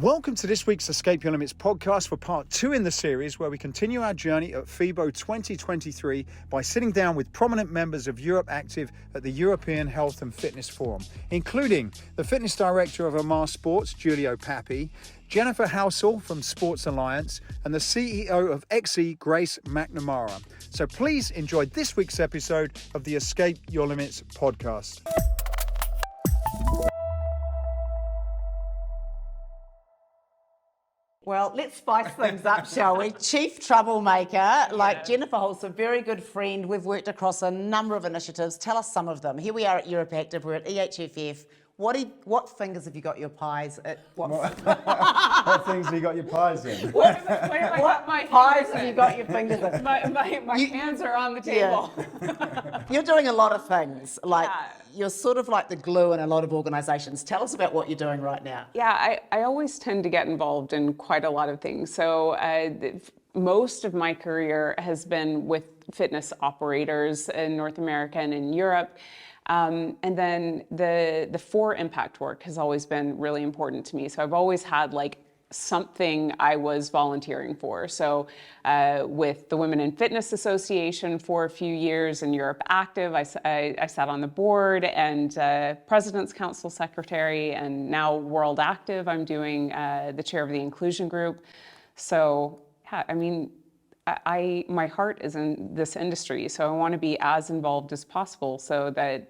Welcome to this week's Escape Your Limits podcast for part 2 in the series, where we continue our journey at FIBO 2023 by sitting down with prominent members of EuropeActive at the European Health and Fitness Forum, including the fitness director of Armah Sports, Julio Papi, Jennifer Halsall from Sports Alliance, and the CEO of EXI, McNamara. So please enjoy this week's episode of the Escape Your Limits podcast. Well, let's spice things up, shall we? Chief troublemaker, like Jennifer Holt's a very good friend. We've worked across a number of initiatives. Tell us some of them. Here we are at EuropeActive. We're at EHFF. What fingers have you got your pies at? What things have you got your pies in? What pies have you got your fingers in? My hands are on the table. Yeah. You're doing a lot of things. You're sort of like the glue in a lot of organisations. Tell us about what you're doing right now. Yeah, I always tend to get involved in quite a lot of things. So most of my career has been with fitness operators in North America and in Europe. And then the for impact work has always been really important to me. So I've always had something I was volunteering for. So with the Women in Fitness Association for a few years in EuropeActive, I sat on the board and President's Council Secretary, and now World Active, I'm doing the chair of the inclusion group. So yeah, I mean, my heart is in this industry, so I want to be as involved as possible so that,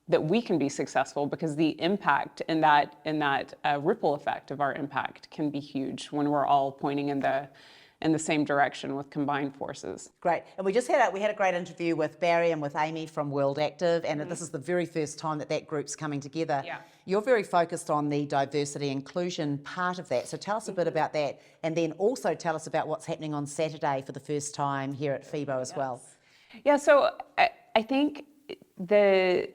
that we can be successful, because the impact in that ripple effect of our impact can be huge when we're all pointing in the same direction with combined forces. Great. And we had a great interview with Barry and with Amy from World Active, and this is the very first time that group's coming together. Yeah. You're very focused on the diversity inclusion part of that. So tell us a bit about that, and then also tell us about what's happening on Saturday for the first time here at FIBO as well. Yeah, so I think the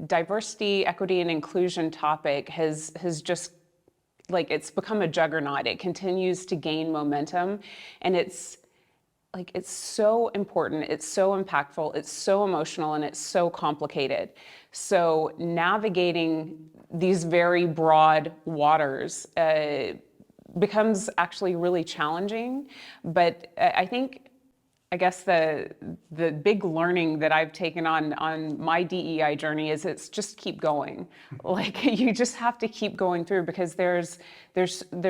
diversity, equity, and inclusion topic has just it's become a juggernaut. It continues to gain momentum, and it's so important, it's so impactful, it's so emotional, and it's so complicated. So navigating these very broad waters becomes actually really challenging. But I guess the big learning that I've taken on my DEI journey is it's just keep going. You just have to keep going through, because there's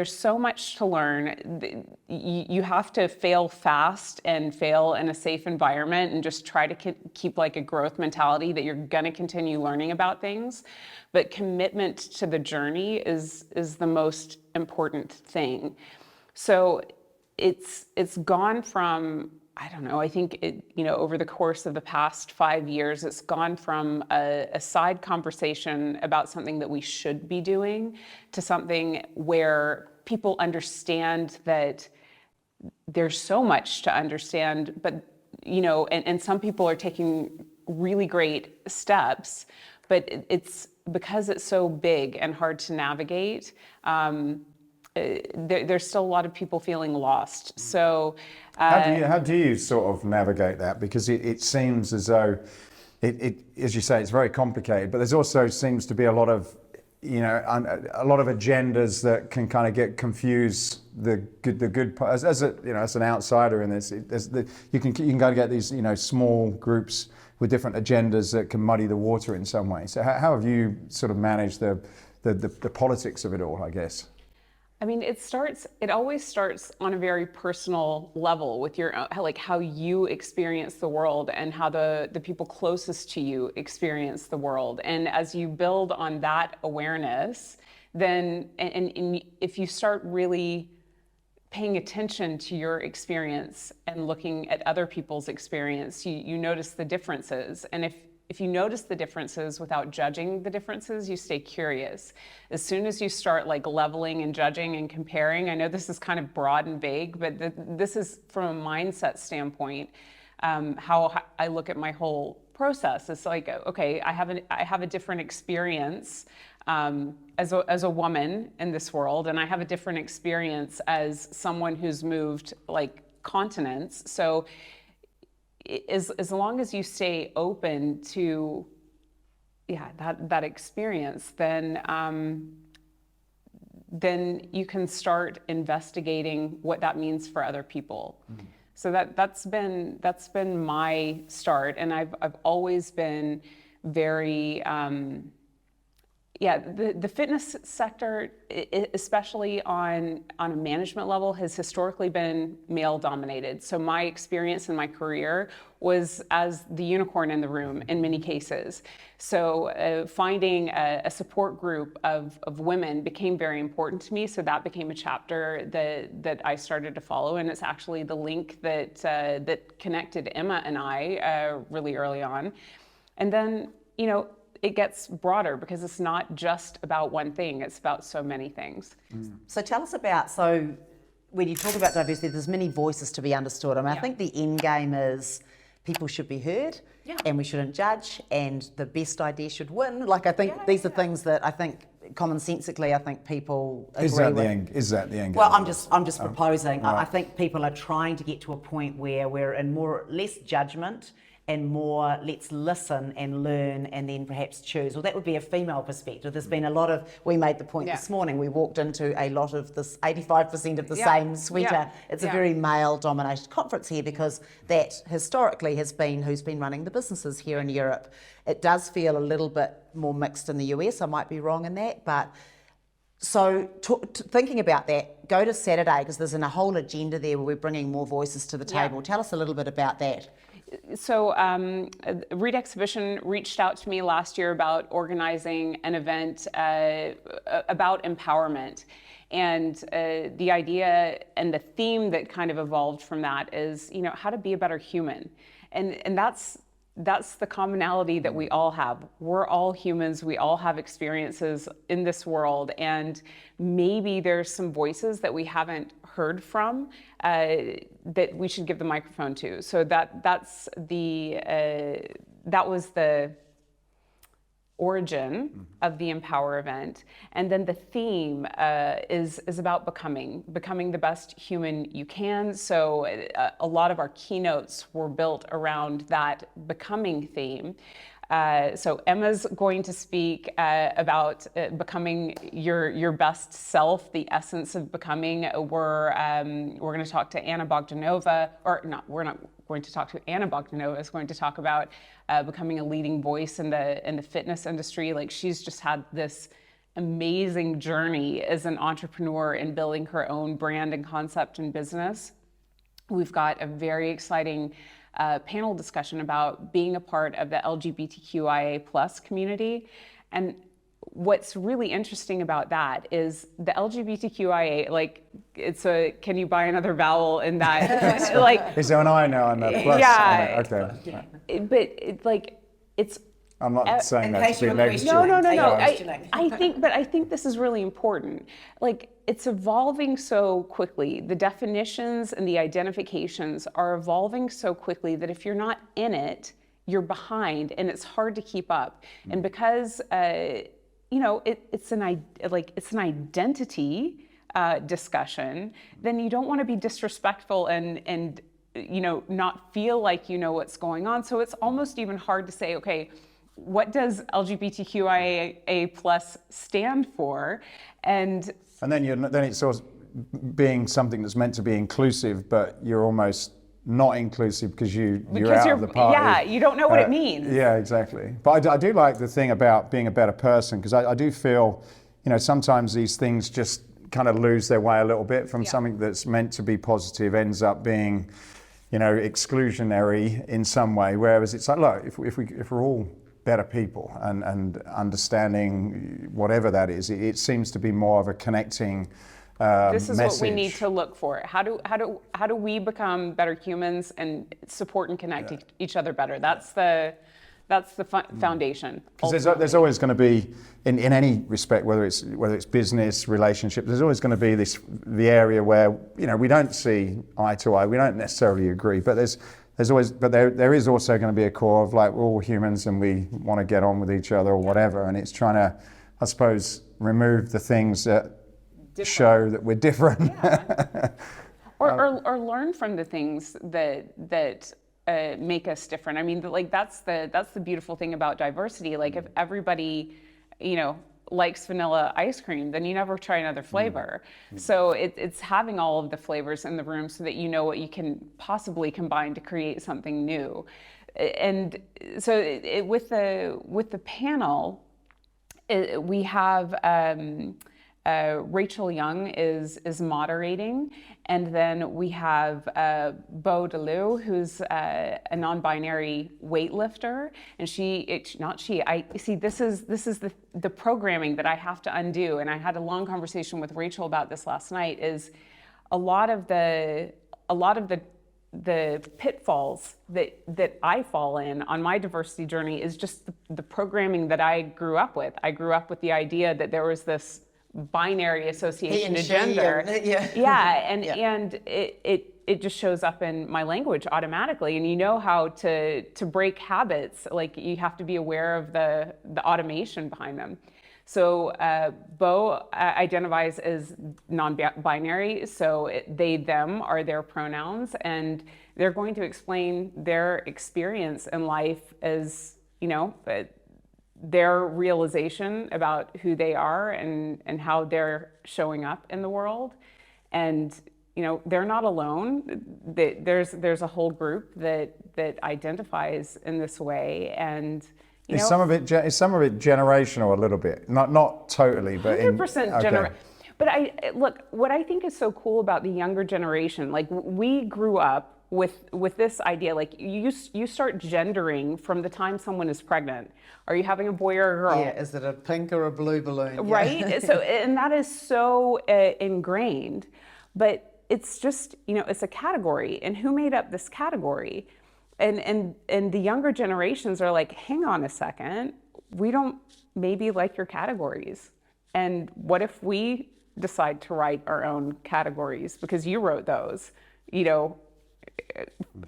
so much to learn. You have to fail fast and fail in a safe environment, and just try to keep a growth mentality that you're going to continue learning about things. But commitment to the journey is the most important thing. So it's gone from, I don't know, I think over the course of the past 5 years, it's gone from a side conversation about something that we should be doing to something where people understand that there's so much to understand, but, and some people are taking really great steps, but it's because it's so big and hard to navigate. There's still a lot of people feeling lost. So how do you sort of navigate that? Because it seems as though it as you say, it's very complicated, but there's also seems to be a lot of agendas that can kind of confuse the good part. As an outsider in this, you can kind of get these small groups with different agendas that can muddy the water in some way. So how have you sort of managed the politics of it all, I guess? I mean, it always starts on a very personal level with your, how you experience the world and how the people closest to you experience the world. And as you build on that awareness, then, and if you start really paying attention to your experience and looking at other people's experience, you notice the differences. And if you notice the differences without judging the differences, you stay curious. As soon as you start leveling and judging and comparing, I know this is kind of broad and vague, but this is from a mindset standpoint, how I look at my whole process. It's okay, I have a different experience as a woman in this world, and I have a different experience as someone who's moved continents. So as long as you stay open to that experience, then then you can start investigating what that means for other people. So that's been my start, and I've always been very the fitness sector, especially on a management level, has historically been male dominated. So my experience in my career was as the unicorn in the room in many cases. So finding a support group of women became very important to me. So that became a chapter that I started to follow, and it's actually the link that connected Emma and I really early on. And then, it gets broader because it's not just about one thing, it's about so many things. So tell us about, when you talk about diversity, there's many voices to be understood. I think the end game is people should be heard, and we shouldn't judge, and the best idea should win. I think these are things that I think commonsensically, I think people agree with. Is that the end game? Well, I'm just proposing. Right. I think people are trying to get to a point where we're in less judgment and more let's listen and learn and then perhaps choose. Well, that would be a female perspective. There's been a lot of, we made the point this morning, we walked into a lot of this, 85% of the same sweater. It's a very male-dominated conference here because that historically has been who's been running the businesses here in Europe. It does feel a little bit more mixed in the US, I might be wrong in that, but so thinking about that, go to Saturday because there's a whole agenda there where we're bringing more voices to the table. Tell us a little bit about that. So Reed Exhibition reached out to me last year about organizing an event about empowerment. And the idea and the theme that kind of evolved from that is, how to be a better human. And that's the commonality that we all have. We're all humans. We all have experiences in this world. And maybe there's some voices that we haven't heard from that we should give the microphone to. So that was the origin of the Empower event. And then the theme is about becoming the best human you can. So a lot of our keynotes were built around that becoming theme. So Emma's going to speak about becoming your best self, the essence of becoming. We're going to talk to Anna Bogdanova, or not. We're not going to talk to Anna Bogdanova. Is going to talk about becoming a leading voice in the fitness industry. She's just had this amazing journey as an entrepreneur in building her own brand and concept and business. We've got a very exciting panel discussion about being a part of the LGBTQIA+ community. And what's really interesting about that is the LGBTQIA, it's a, can you buy another vowel in that? Is there an I now on that plus? Yeah. Okay. But it's, I'm not saying that to be negative. No. I think this is really important. It's evolving so quickly. The definitions and the identifications are evolving so quickly that if you're not in it, you're behind, and it's hard to keep up. And because it's an identity discussion, then you don't want to be disrespectful and not feel like you know what's going on. So it's almost even hard to say, okay, what does LGBTQIA+ stand for? And then it's sort of being something that's meant to be inclusive, but you're almost not inclusive because you're out of the party. Yeah, you don't know what it means. Yeah, exactly. But I do like the thing about being a better person, because I do feel, sometimes these things just kind of lose their way a little bit from something that's meant to be positive ends up being, exclusionary in some way. Whereas it's like, look, if we're all better people and understanding whatever that is, it seems to be more of a connecting this is message. What we need to look for. How do we become better humans and support and connect each other better? That's the foundation. Because there's always going to be, in any respect, whether it's business, relationship, there's always going to be the area where we don't see eye to eye. We don't necessarily agree, but there is also going to be a core of we're all humans and we want to get on with each other or whatever. And it's trying to, I suppose, remove the things that show that we're different. Yeah. or learn from the things that make us different. I mean, that's the beautiful thing about diversity. If everybody, likes vanilla ice cream, then you never try another flavor. So it's having all of the flavors in the room so that you know what you can possibly combine to create something new. And so with the panel, we have Rachel Young is moderating, and then we have Bo DeLu, who's a non-binary weightlifter, and this is the programming that I have to undo, and I had a long conversation with Rachel about this last night. Is a lot of the pitfalls that I fall in on my diversity journey is just the programming that I grew up with. I grew up with the idea that there was this binary association to gender. And it just shows up in my language automatically. And you know how to break habits, like you have to be aware of the automation behind them. So Bo identifies as non-binary, so they, them are their pronouns, and they're going to explain their experience in life as, their realization about who they are and how they're showing up in the world. And they're not alone. There's a whole group that identifies in this way, and is some of it generational a little bit? Not totally, but 100% generational. But look, what I think is so cool about the younger generation, like we grew up with this idea, like you start gendering from the time someone is pregnant. Are you having a boy or a girl? Yeah, is it a pink or a blue balloon? Yeah. Right? So, and that is so ingrained, but it's just, it's a category, and who made up this category? And the younger generations are like, hang on a second, we don't maybe like your categories. And what if we decide to write our own categories because you wrote those,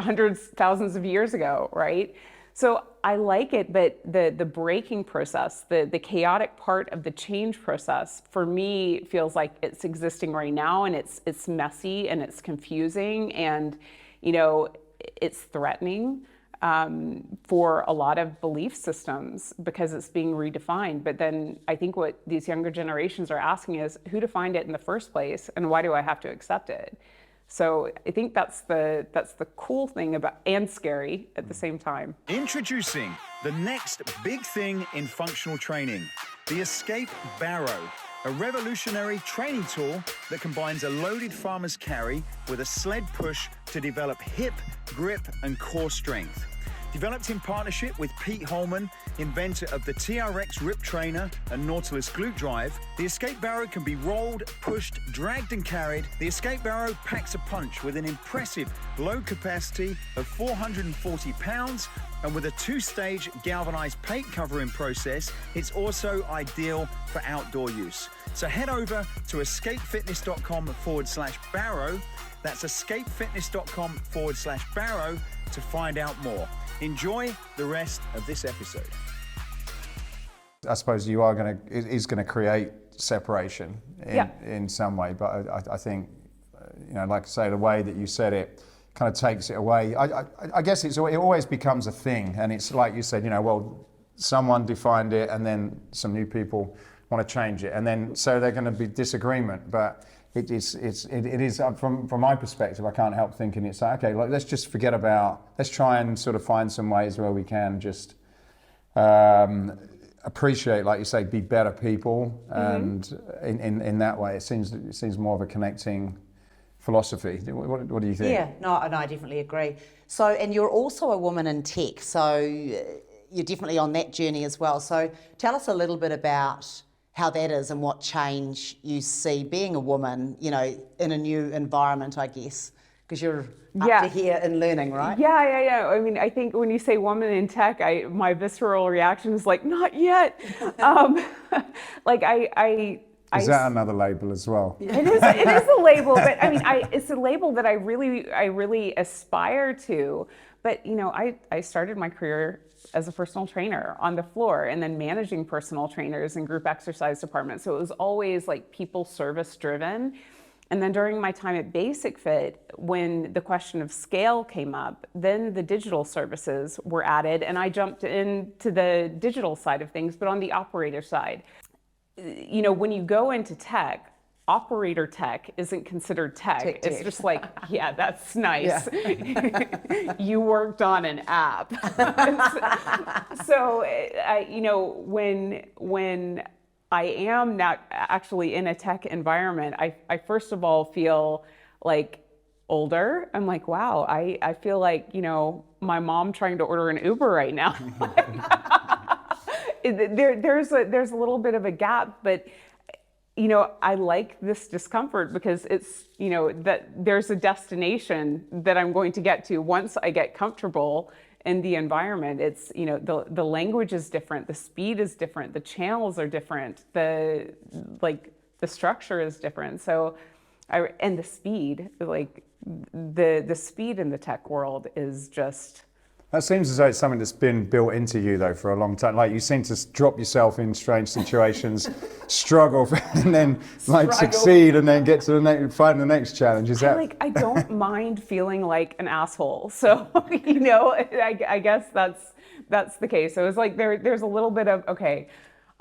hundreds, thousands of years ago, right? So I like it, but the breaking process, the chaotic part of the change process, for me feels like it's existing right now, and it's messy and it's confusing, and it's threatening for a lot of belief systems because it's being redefined. But then I think what these younger generations are asking is, who defined it in the first place, and why do I have to accept it? So I think that's the cool thing about, and scary at the same time. Introducing the next big thing in functional training, the Escape Barrow, a revolutionary training tool that combines a loaded farmer's carry with a sled push to develop hip, grip, and core strength. Developed in partnership with Pete Holman, inventor of the TRX Rip Trainer and Nautilus Glute Drive, the Escape Barrow can be rolled, pushed, dragged, and carried. The Escape Barrow packs a punch with an impressive load capacity of 440 pounds, and with a two-stage galvanized paint covering process, it's also ideal for outdoor use. So head over to escapefitness.com/barrow. That's escapefitness.com/barrow to find out more. Enjoy the rest of this episode. I suppose it is going to create separation in some way, but I think, like I say, the way that you said it kind of takes it away. I guess it always becomes a thing, and it's like you said, well, someone defined it, and then some new people want to change it, and then so they're going to be disagreement, but it is from my perspective, I can't help thinking it's like, okay, let's just forget about, let's try and sort of find some ways where we can just appreciate, like you say, be better people, and in that way, it seems more of a connecting philosophy. What do you think? Yeah, no, I definitely agree. So, and you're also a woman in tech, so you're definitely on that journey as well. So tell us a little bit about how that is and what change you see being a woman, in a new environment, I guess, because you're up to here in learning, right? Yeah. I mean, I think when you say woman in tech, my visceral reaction is like, not yet. Is that another label as well? It is a label, but I mean, it's a label that I really aspire to. But I started my career as a personal trainer on the floor, and then managing personal trainers in group exercise departments. So it was always like people service driven. And then during my time at Basic Fit, when the question of scale came up, then the digital services were added, and I jumped into the digital side of things, but on the operator side. when you go into tech, operator tech isn't considered tech. It's just like, yeah, that's nice. Yeah. You worked on an app. So, when I am not actually in a tech environment, I first of all feel like older. I'm like, wow, I feel like, my mom trying to order an Uber right now. There's a little bit of a gap, but I like this discomfort because it's, that there's a destination that I'm going to get to once I get comfortable in the environment. It's, the language is different, the speed is different, the channels are different, the structure is different. So, and the speed, the speed in the tech world is just. That seems as though it's something that's been built into you, though, for a long time. Like, you seem to drop yourself in strange situations, struggle, and then succeed, and then get to the next, find the next challenge. Is that? I don't mind feeling like an asshole. So, I guess that's the case. So it's like there's a little bit of, okay,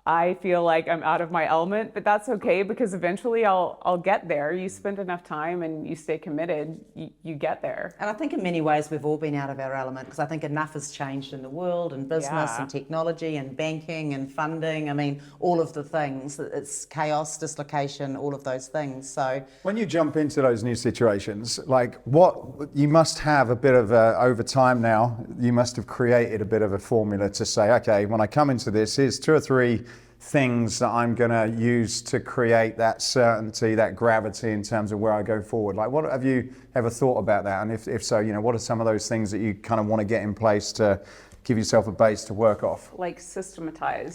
I feel like I'm out of my element, but that's okay because eventually I'll get there. You spend enough time and you stay committed, you get there. And I think in many ways we've all been out of our element because I think enough has changed in the world and business and technology and banking and funding. I mean, all of the things. It's chaos, dislocation, all of those things. So when you jump into those new situations, what you must have a bit of over time now, you must have created a bit of a formula to say, okay, when I come into this, here's 2 or 3 things that I'm going to use to create that certainty, that gravity in terms of where I go forward. What have you ever thought about that? And if so, what are some of those things that you kind of want to get in place to give yourself a base to work off? Systematize.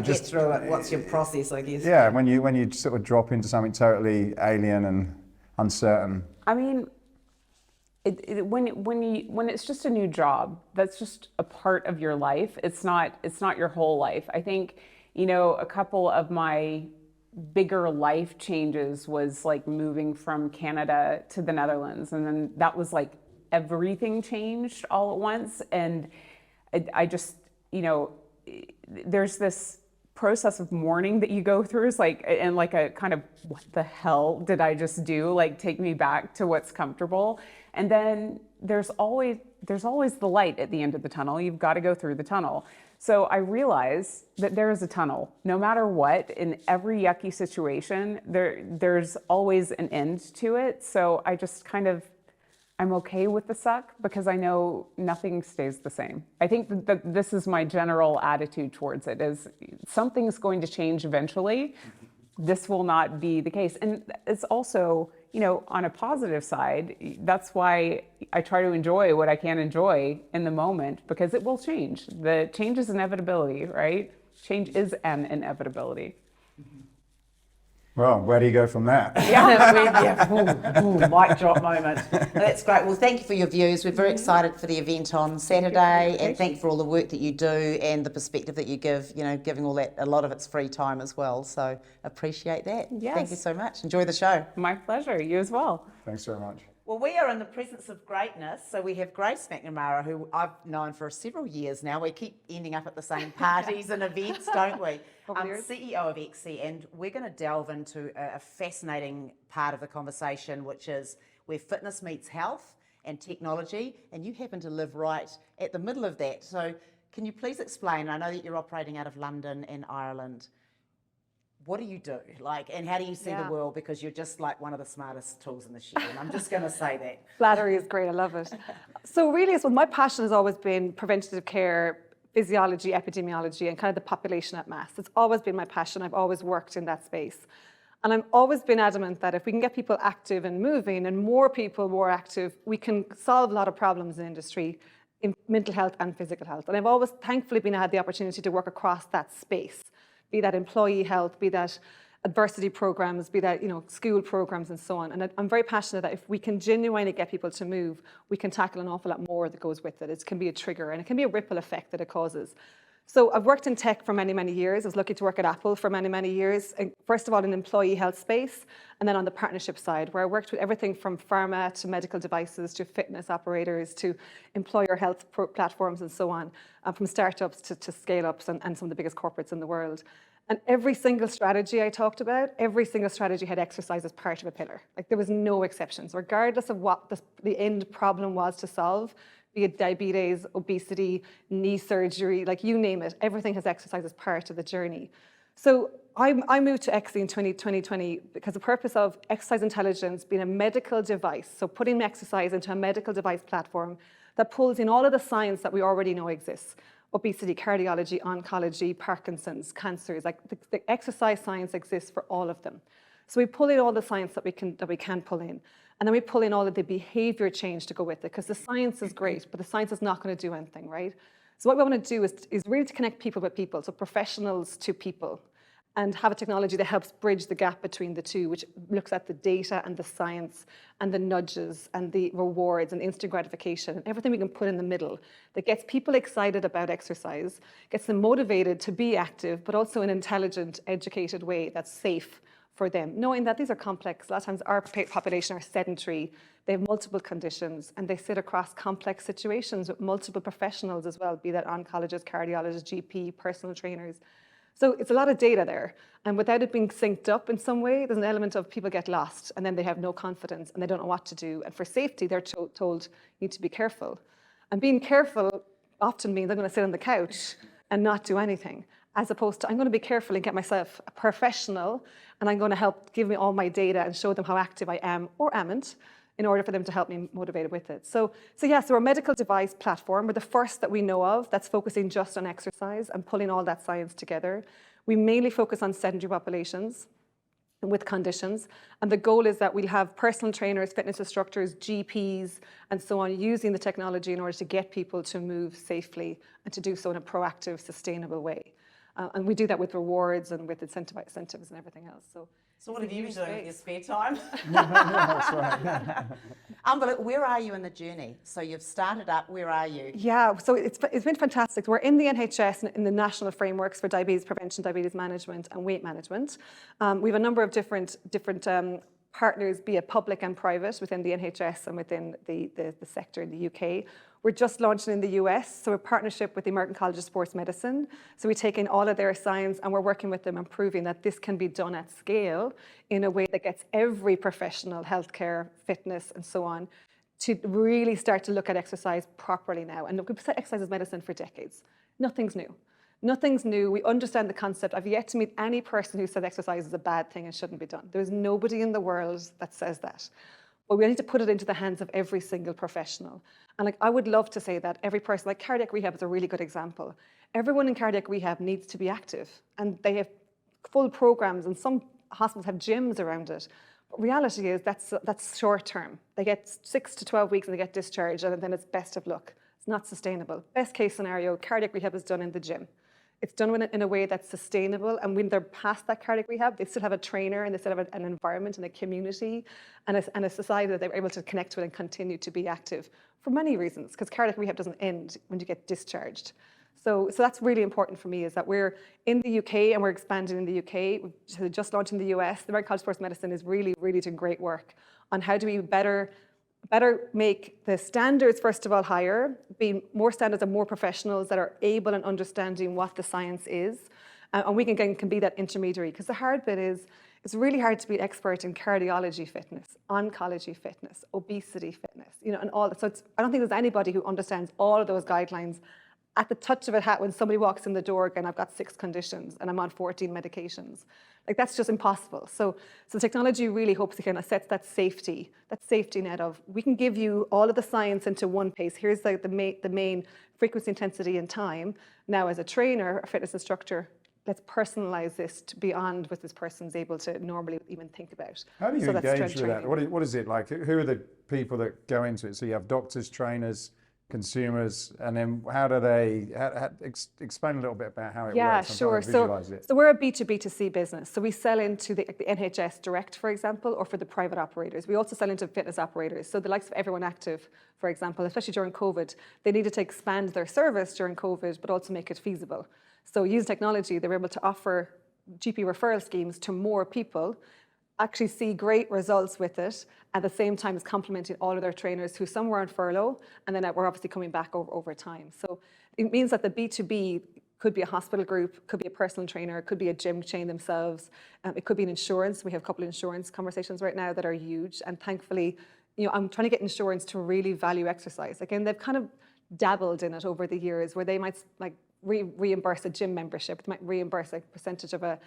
Just through it. What's your process, I guess? Yeah, when you sort of drop into something totally alien and uncertain. I mean, when it's just a new job, that's just a part of your life. It's not your whole life. I think, a couple of my bigger life changes was like moving from Canada to the Netherlands. And then that was like everything changed all at once. And I just, there's this process of mourning that you go through is a kind of, what the hell did I just do? Take me back to what's comfortable. And then there's always the light at the end of the tunnel. You've got to go through the tunnel. So I realize that there is a tunnel. No matter what, in every yucky situation, there's always an end to it. So I just I'm okay with the suck because I know nothing stays the same. I think that this is my general attitude towards it, is something's going to change eventually. This will not be the case. And it's also, on a positive side, that's why I try to enjoy what I can enjoy in the moment, because it will change. The change is inevitability, right? Change is an inevitability. Well, where do you go from that? Mic drop moment. That's great. Well, thank you for your views. We're very excited for the event on Saturday, and thank you for all the work that you do and the perspective that you give, giving all that, a lot of it's free time as well. So appreciate that. Yes. Thank you so much. Enjoy the show. My pleasure. You as well. Thanks very much. Well, we are in the presence of greatness. So we have Grace McNamara, who I've known for several years now. We keep ending up at the same parties and events, don't we? CEO of EXI, and we're going to delve into a fascinating part of the conversation, which is where fitness meets health and technology, and you happen to live right at the middle of that. So can you please explain, I know that you're operating out of London and Ireland, what do you do? And how do you see the world? Because you're just like one of the smartest tools in the shed, and I'm just going to say that. Flattery is great, I love it. So really, my passion has always been preventative care, physiology, epidemiology, and kind of the population at mass. It's always been my passion. I've always worked in that space. And I've always been adamant that if we can get people active and moving, and more people more active, we can solve a lot of problems in industry, in mental health and physical health. And I've always thankfully had the opportunity to work across that space, be that employee health, be that adversity programs, be that school programs and so on. And I'm very passionate that if we can genuinely get people to move, we can tackle an awful lot more that goes with it. It can be a trigger, and it can be a ripple effect that it causes. So I've worked in tech for many, many years. I was lucky to work at Apple for many, many years. And first of all, in the employee health space, and then on the partnership side, where I worked with everything from pharma to medical devices to fitness operators to employer health platforms and so on, from startups to scale-ups and some of the biggest corporates in the world. And every single strategy I talked about, every single strategy had exercise as part of a pillar. Like there was no exceptions, regardless of what the end problem was to solve, be it diabetes, obesity, knee surgery, like you name it, everything has exercise as part of the journey. So I moved to EXI in 2020 because the purpose of exercise intelligence being a medical device, so putting exercise into a medical device platform that pulls in all of the science that we already know exists. Obesity, cardiology, oncology, Parkinson's, cancers, like the exercise science exists for all of them. So we pull in all the science that we can pull in. And then we pull in all of the behavior change to go with it, because the science is great, but the science is not going to do anything, right? So what we want to do is really to connect people with people, so professionals to people, and have a technology that helps bridge the gap between the two, which looks at the data and the science and the nudges and the rewards and instant gratification and everything we can put in the middle that gets people excited about exercise, gets them motivated to be active, but also in an intelligent, educated way that's safe for them, knowing that these are complex. A lot of times our population are sedentary, they have multiple conditions, and they sit across complex situations with multiple professionals as well, be that oncologists, cardiologists, GP, personal trainers. So it's a lot of data there, and without it being synced up in some way, there's an element of people get lost, and then they have no confidence, and they don't know what to do. And for safety, they're told you need to be careful. And being careful often means I'm going to sit on the couch and not do anything, as opposed to I'm going to be careful and get myself a professional, and I'm going to help give me all my data and show them how active I am or amn't, in order for them to help me motivated with it. So we're a medical device platform. We're the first that we know of that's focusing just on exercise and pulling all that science together. We mainly focus on sedentary populations with conditions. And the goal is that we'll have personal trainers, fitness instructors, GPs, and so on, using the technology in order to get people to move safely and to do so in a proactive, sustainable way. And we do that with rewards and with incentives and everything else. So what have you been doing with your spare time? That's right. But where are you in the journey? So you've started up, where are you? Yeah, so it's been fantastic. We're in the NHS, in the national frameworks for diabetes prevention, diabetes management, and weight management. We have a number of different partners, be it public and private, within the NHS and within the sector in the UK. We're just launching in the US, so a partnership with the American College of Sports Medicine. So we take in all of their science and we're working with them and proving that this can be done at scale in a way that gets every professional, healthcare, fitness, and so on, to really start to look at exercise properly now. And we've said exercise is medicine for decades. Nothing's new. Nothing's new. We understand the concept. I've yet to meet any person who says exercise is a bad thing and shouldn't be done. There's nobody in the world that says that. But we need to put it into the hands of every single professional. And I would love to say that every person, like cardiac rehab is a really good example. Everyone in cardiac rehab needs to be active, and they have full programs, and some hospitals have gyms around it. But reality is that's short term. They get 6 to 12 weeks and they get discharged, and then it's best of luck. It's not sustainable. Best case scenario, cardiac rehab is done in the gym. It's done in a way that's sustainable, and when they're past that cardiac rehab, they still have a trainer and they still have an environment and a community and a society that they're able to connect with and continue to be active for many reasons, because cardiac rehab doesn't end when you get discharged. So that's really important for me, is that we're in the UK and we're expanding in the UK. We've just launched in the US. The American College of Sports Medicine is really, really doing great work on how do we better make the standards, first of all, higher, be more standards and more professionals that are able and understanding what the science is. And we can be that intermediary. Because the hard bit is, it's really hard to be an expert in cardiology fitness, oncology fitness, obesity fitness, and all that. So I don't think there's anybody who understands all of those guidelines at the touch of a hat when somebody walks in the door and I've got 6 conditions and I'm on 14 medications. Like, that's just impossible. So the technology really hopes to kind of set that safety net of, we can give you all of the science into one place. Here's the main frequency, intensity, and time. Now, as a trainer, a fitness instructor, let's personalize this to beyond what this person's able to normally even think about. How do you engage with that? What is it like? Who are the people that go into it? So you have doctors, trainers, consumers, and then how do they explain a little bit about how it works? Yeah, sure. So we're a B2B2C business. So we sell into the NHS direct, for example, or for the private operators. We also sell into fitness operators. So the likes of EuropeActive, for example, especially during COVID, they needed to expand their service during COVID, but also make it feasible. So using technology, they were able to offer GP referral schemes to more people, actually see great results with it, at the same time as complementing all of their trainers who some were on furlough, and then we're obviously coming back over time. So it means that the B2B Could be a hospital group, could be a personal trainer, could be a gym chain themselves. It could be an insurance. We have a couple of insurance conversations right now that are huge. And thankfully, I'm trying to get insurance to really value exercise. Again, they've kind of dabbled in it over the years where they might like reimburse a gym membership, they might reimburse a percentage of a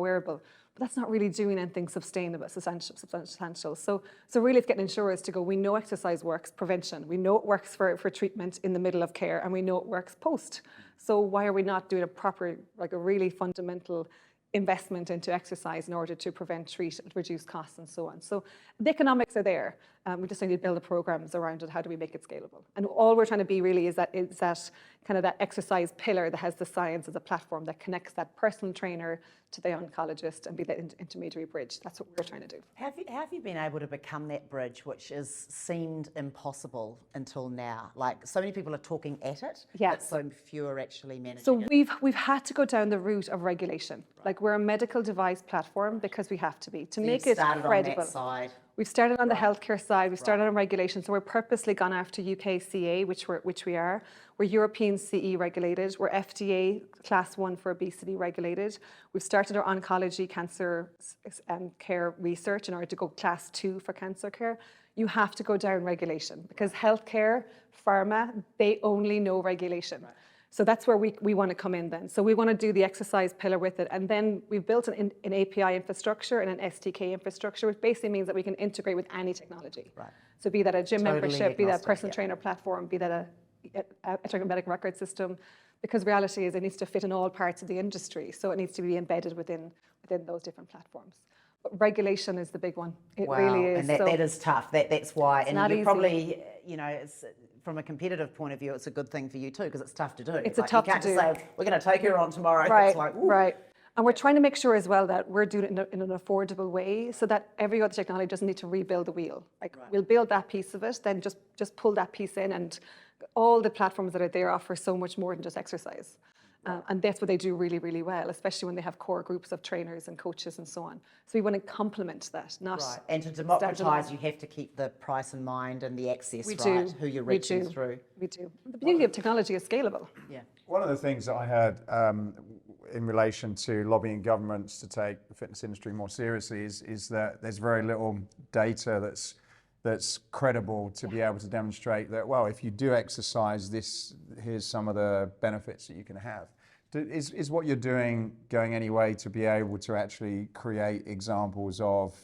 wearable, but that's not really doing anything substantial. So really it's getting insurers to go, we know exercise works, prevention, we know it works for treatment in the middle of care, and we know it works post. So why are we not doing a proper, like a really fundamental investment into exercise in order to prevent, treat, reduce costs and so on. So the economics are there. We just need to build the programs around it. How do we make it scalable? And all we're trying to be really is that kind of that exercise pillar that has the science as a platform that connects that personal trainer to the oncologist and be that intermediary bridge. That's what we're trying to do. Have you been able to become that bridge, which has seemed impossible until now? Like so many people are talking at it, but so few are actually managing so it. We've had to go down the route of regulation. Like we're a medical device platform because we have to be to make it credible. On that side. We've started on the healthcare side. We've started on regulation. So we're purposely gone after UK CA, which we are. We're European CE regulated. We're FDA class 1 for obesity regulated. We've started our oncology cancer care research in order to go class 2 for cancer care. You have to go down regulation because healthcare, pharma, they only know regulation. Right. So that's where we want to come in then. So we want to do the exercise pillar with it. And then we've built an API infrastructure and an SDK infrastructure, which basically means that we can integrate with any technology. Right. So be that a gym Totally membership, be that a agnostic, personal trainer platform, be that a electronic medical record system, because reality is it needs to fit in all parts of the industry. So it needs to be embedded within those different platforms. But regulation is the big one. It really is. And that is tough. That's why. It's and not you easy. Probably, it's from a competitive point of view, it's a good thing for you too, because it's tough to do. It's like, tough you can't to do. Just say, we're going to take her on tomorrow. Right, It's like, right. And we're trying to make sure as well that we're doing it in an affordable way so that every other technology doesn't need to rebuild the wheel. Like we'll build that piece of it, then just pull that piece in, and all the platforms that are there offer so much more than just exercise. And that's what they do really, really well, especially when they have core groups of trainers and coaches and so on. So we want to complement that, not right. And to democratise, you have to keep the price in mind and the access, who you're reaching through. We do. The beauty of technology is scalable. Yeah. One of the things that I heard in relation to lobbying governments to take the fitness industry more seriously is that there's very little data that's credible to be able to demonstrate that, well, if you do exercise this, here's some of the benefits that you can have. Is what you're doing going any way to be able to actually create examples of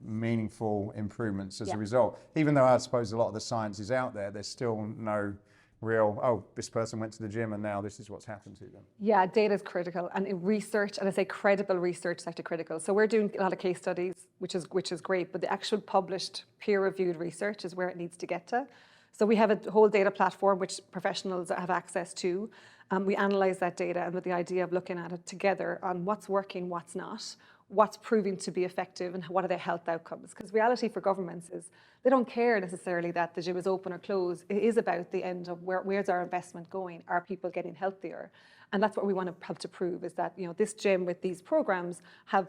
meaningful improvements as a result? Even though I suppose a lot of the science is out there, there's still no real, this person went to the gym and now this is what's happened to them. Yeah, data is critical, and in research, and I say credible research is actually critical. So we're doing a lot of case studies, which is great, but the actual published peer-reviewed research is where it needs to get to. So we have a whole data platform which professionals have access to. We analyze that data, and with the idea of looking at it together on what's working, what's not, what's proving to be effective, and what are the health outcomes. Because reality for governments is they don't care necessarily that the gym is open or closed. It is about the end of where's our investment going? Are people getting healthier? And that's what we want to help to prove, is that this gym with these programs have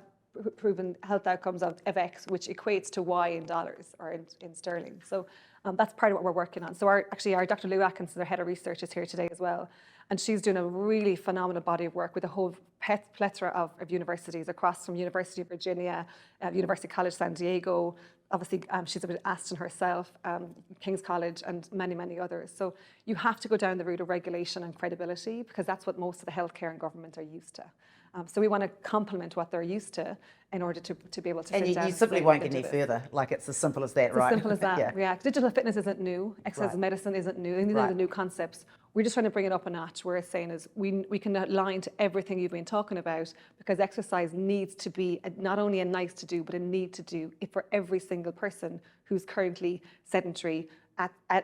proven health outcomes of X, which equates to Y in dollars or in sterling. So that's part of what we're working on. So our Dr. Lou Atkinson, our head of research, is here today as well. And she's doing a really phenomenal body of work with a whole plethora of universities across from University of Virginia, University College San Diego. Obviously, she's at Aston herself, King's College, and many, many others. So you have to go down the route of regulation and credibility, because that's what most of the healthcare and government are used to. So we want to complement what they're used to in order to be able to sit down. And you simply won't get any further. Like, it's as simple as that, right? As simple as that, yeah. Digital fitness isn't new. Exercise medicine isn't new. These are the new concepts. We're just trying to bring it up a notch. Where it's saying is we can align to everything you've been talking about, because exercise needs to be not only a nice to do, but a need to do for every single person who's currently sedentary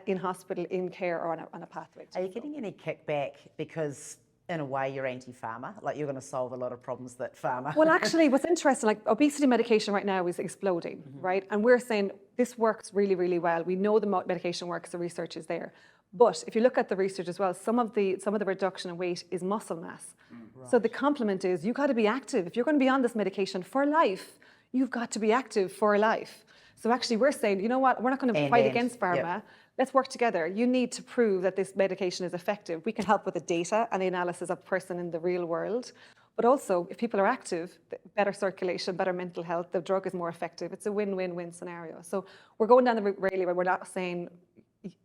in hospital, in care, or on a pathway. Are you getting any kickback because, in a way, you're anti-pharma? Like, you're going to solve a lot of problems that pharma... Well, actually, what's interesting, like obesity medication right now is exploding, right? And we're saying this works really, really well. We know the medication works, the research is there. But if you look at the research as well, some of the reduction in weight is muscle mass. Right. So the complement is you've got to be active. If you're going to be on this medication for life, you've got to be active for life. So actually we're saying, you know what, we're not going to fight against pharma. let's work together. You need to prove that this medication is effective. We can help with the data and the analysis of person in the real world. But also, if people are active, better circulation, better mental health, the drug is more effective. It's a win-win-win scenario. So we're going down the route really where we're not saying,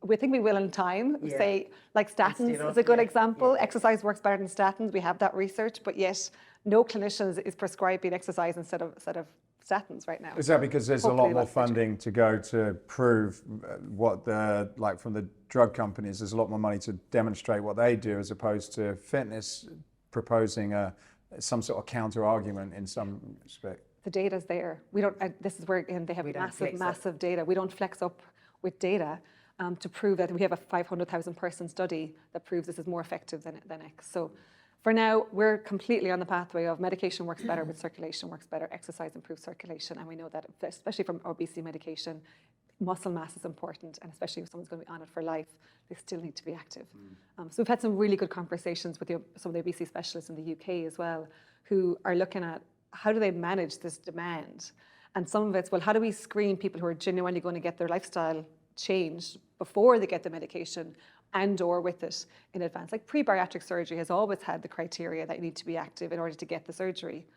we think we will in time, say like statins is a good example. Exercise works better than statins. We have that research, but yet no clinician is prescribing exercise instead of statins right now. Is that because there's a lot more funding to go to prove what like from the drug companies, there's a lot more money to demonstrate what they do as opposed to fitness proposing some sort of counter argument in some respect? The data's there. We don't, this is where again, they have massive data. We don't flex up with data to prove that we have a 500,000 person study that proves this is more effective than X. So for now, we're completely on the pathway of medication works better with circulation works better, exercise improves circulation. And we know that, especially from obesity medication, muscle mass is important. And especially if someone's going to be on it for life, they still need to be active. So we've had some really good conversations with some of the obesity specialists in the UK as well, who are looking at how do they manage this demand? And some of it's, well, how do we screen people who are genuinely going to get their lifestyle changed before they get the medication and or with it in advance? Like pre-bariatric surgery has always had the criteria that you need to be active in order to get the surgery.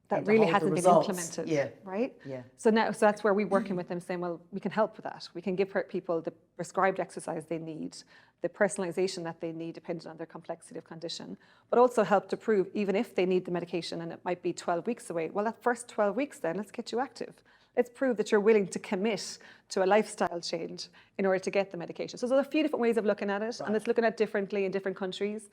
That really hasn't been implemented, right? So that's where we're working with them, saying, well, we can help with that. We can give people the prescribed exercise they need, the personalization that they need depending on their complexity of condition, but also help to prove, even if they need the medication and it might be 12 weeks away, well, that first 12 weeks then, let's get you active. Let's prove that you're willing to commit to a lifestyle change in order to get the medication. So there's a few different ways of looking at it, and it's looking at differently in different countries.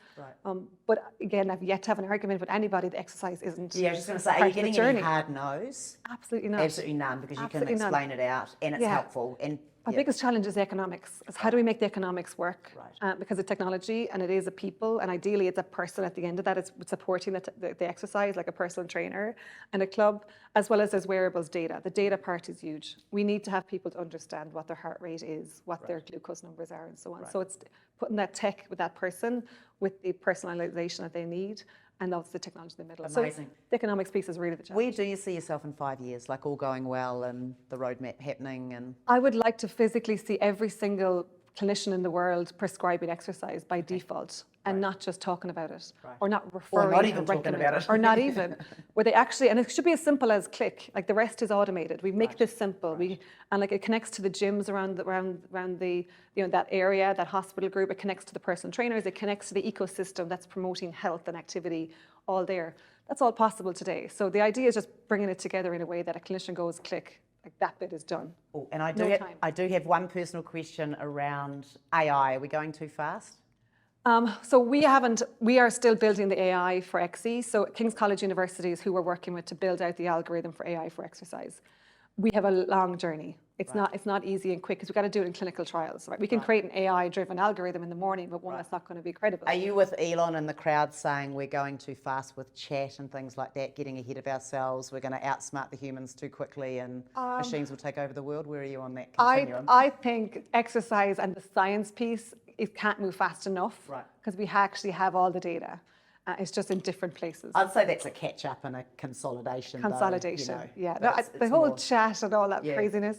But again, I've yet to have an argument with anybody that exercise isn't. Yeah, I was just going to say, are you getting any hard no's? Absolutely not. Absolutely none, because you can explain it out and it's helpful. And our biggest challenge is the economics. Is how do we make the economics work? Because it's technology and it is a people, and ideally it's a person at the end of that. It's supporting the exercise, like a personal trainer and a club, as well as there's wearables data. The data part is huge. We need to have people to understand what their heart rate is, what their glucose numbers are, and so on. So it's putting that tech with that person, with the personalization that they need, and also the technology in the middle. Amazing. So the economics piece is really the challenge. Where do you see yourself in 5 years, like all going well and the roadmap happening? And I would like to physically see every single clinician in the world prescribing exercise by default, and not just talking about it, or not referring, or not even talking about it, or not even, where they actually, and it should be as simple as click, like the rest is automated. We make this simple, and like it connects to the gyms around the that area, that hospital group. It connects to the personal trainers. It connects to the ecosystem that's promoting health and activity, all there. That's all possible today. So the idea is just bringing it together in a way that a clinician goes click. Like that bit is done. Oh, and I do have one personal question around AI. Are we going too fast? So we are still building the AI for EXI. So King's College University is who we're working with to build out the algorithm for AI for exercise. We have a long journey. It's not easy and quick because we've got to do it in clinical trials. Right? We can create an AI-driven algorithm in the morning, but one that's not going to be credible. Are you with Elon and the crowd saying we're going too fast with chat and things like that, getting ahead of ourselves, we're going to outsmart the humans too quickly and machines will take over the world? Where are you on that continuum? I think exercise and the science piece, it can't move fast enough because we actually have all the data. It's just in different places. I'd say that's a catch-up and a consolidation. Consolidation, the whole chat and all that craziness.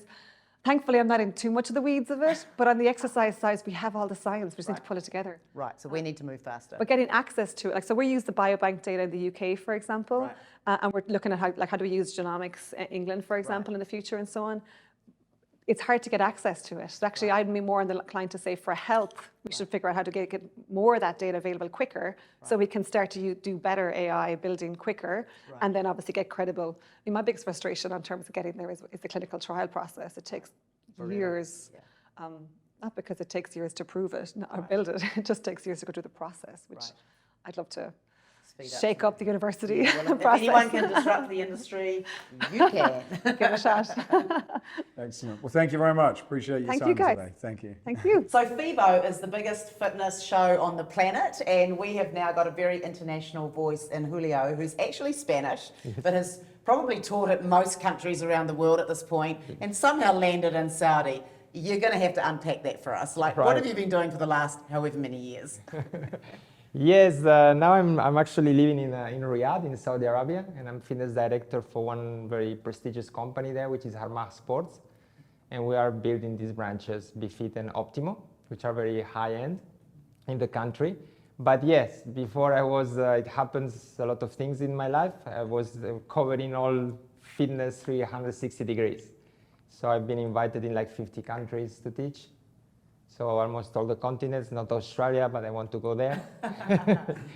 Thankfully, I'm not in too much of the weeds of it, but on the exercise side, we have all the science. We just need to pull it together. Right, so we need to move faster. But getting access to it, like, so we use the biobank data in the UK, for example, and we're looking at how do we use genomics in England, for example, in the future and so on. It's hard to get access to it. So actually, I'd be more inclined to say for health, we should figure out how to get more of that data available quicker so we can start to do better AI building quicker and then obviously get credible. I mean, my biggest frustration in terms of getting there is the clinical trial process. It takes years, not because it takes years to prove it or build it. It just takes years to go through the process, which I'd love to shake up the university process. If anyone can disrupt the industry, you can. Give it a shot. Excellent. Well, thank you very much. Appreciate your time today. Thank you. Thank you. So FIBO is the biggest fitness show on the planet, and we have now got a very international voice in Julio, who's actually Spanish, but has probably taught at most countries around the world at this point, and somehow landed in Saudi. You're going to have to unpack that for us. Like, what have you been doing for the last however many years? Yes, now I'm actually living in Riyadh, in Saudi Arabia, and I'm fitness director for one very prestigious company there, which is Armah Sports. And we are building these branches, BeFit and Optimo, which are very high-end in the country. But yes, before I was, it happens a lot of things in my life. I was covering all fitness 360 degrees. So I've been invited in like 50 countries to teach. So almost all the continents, not Australia, but I want to go there.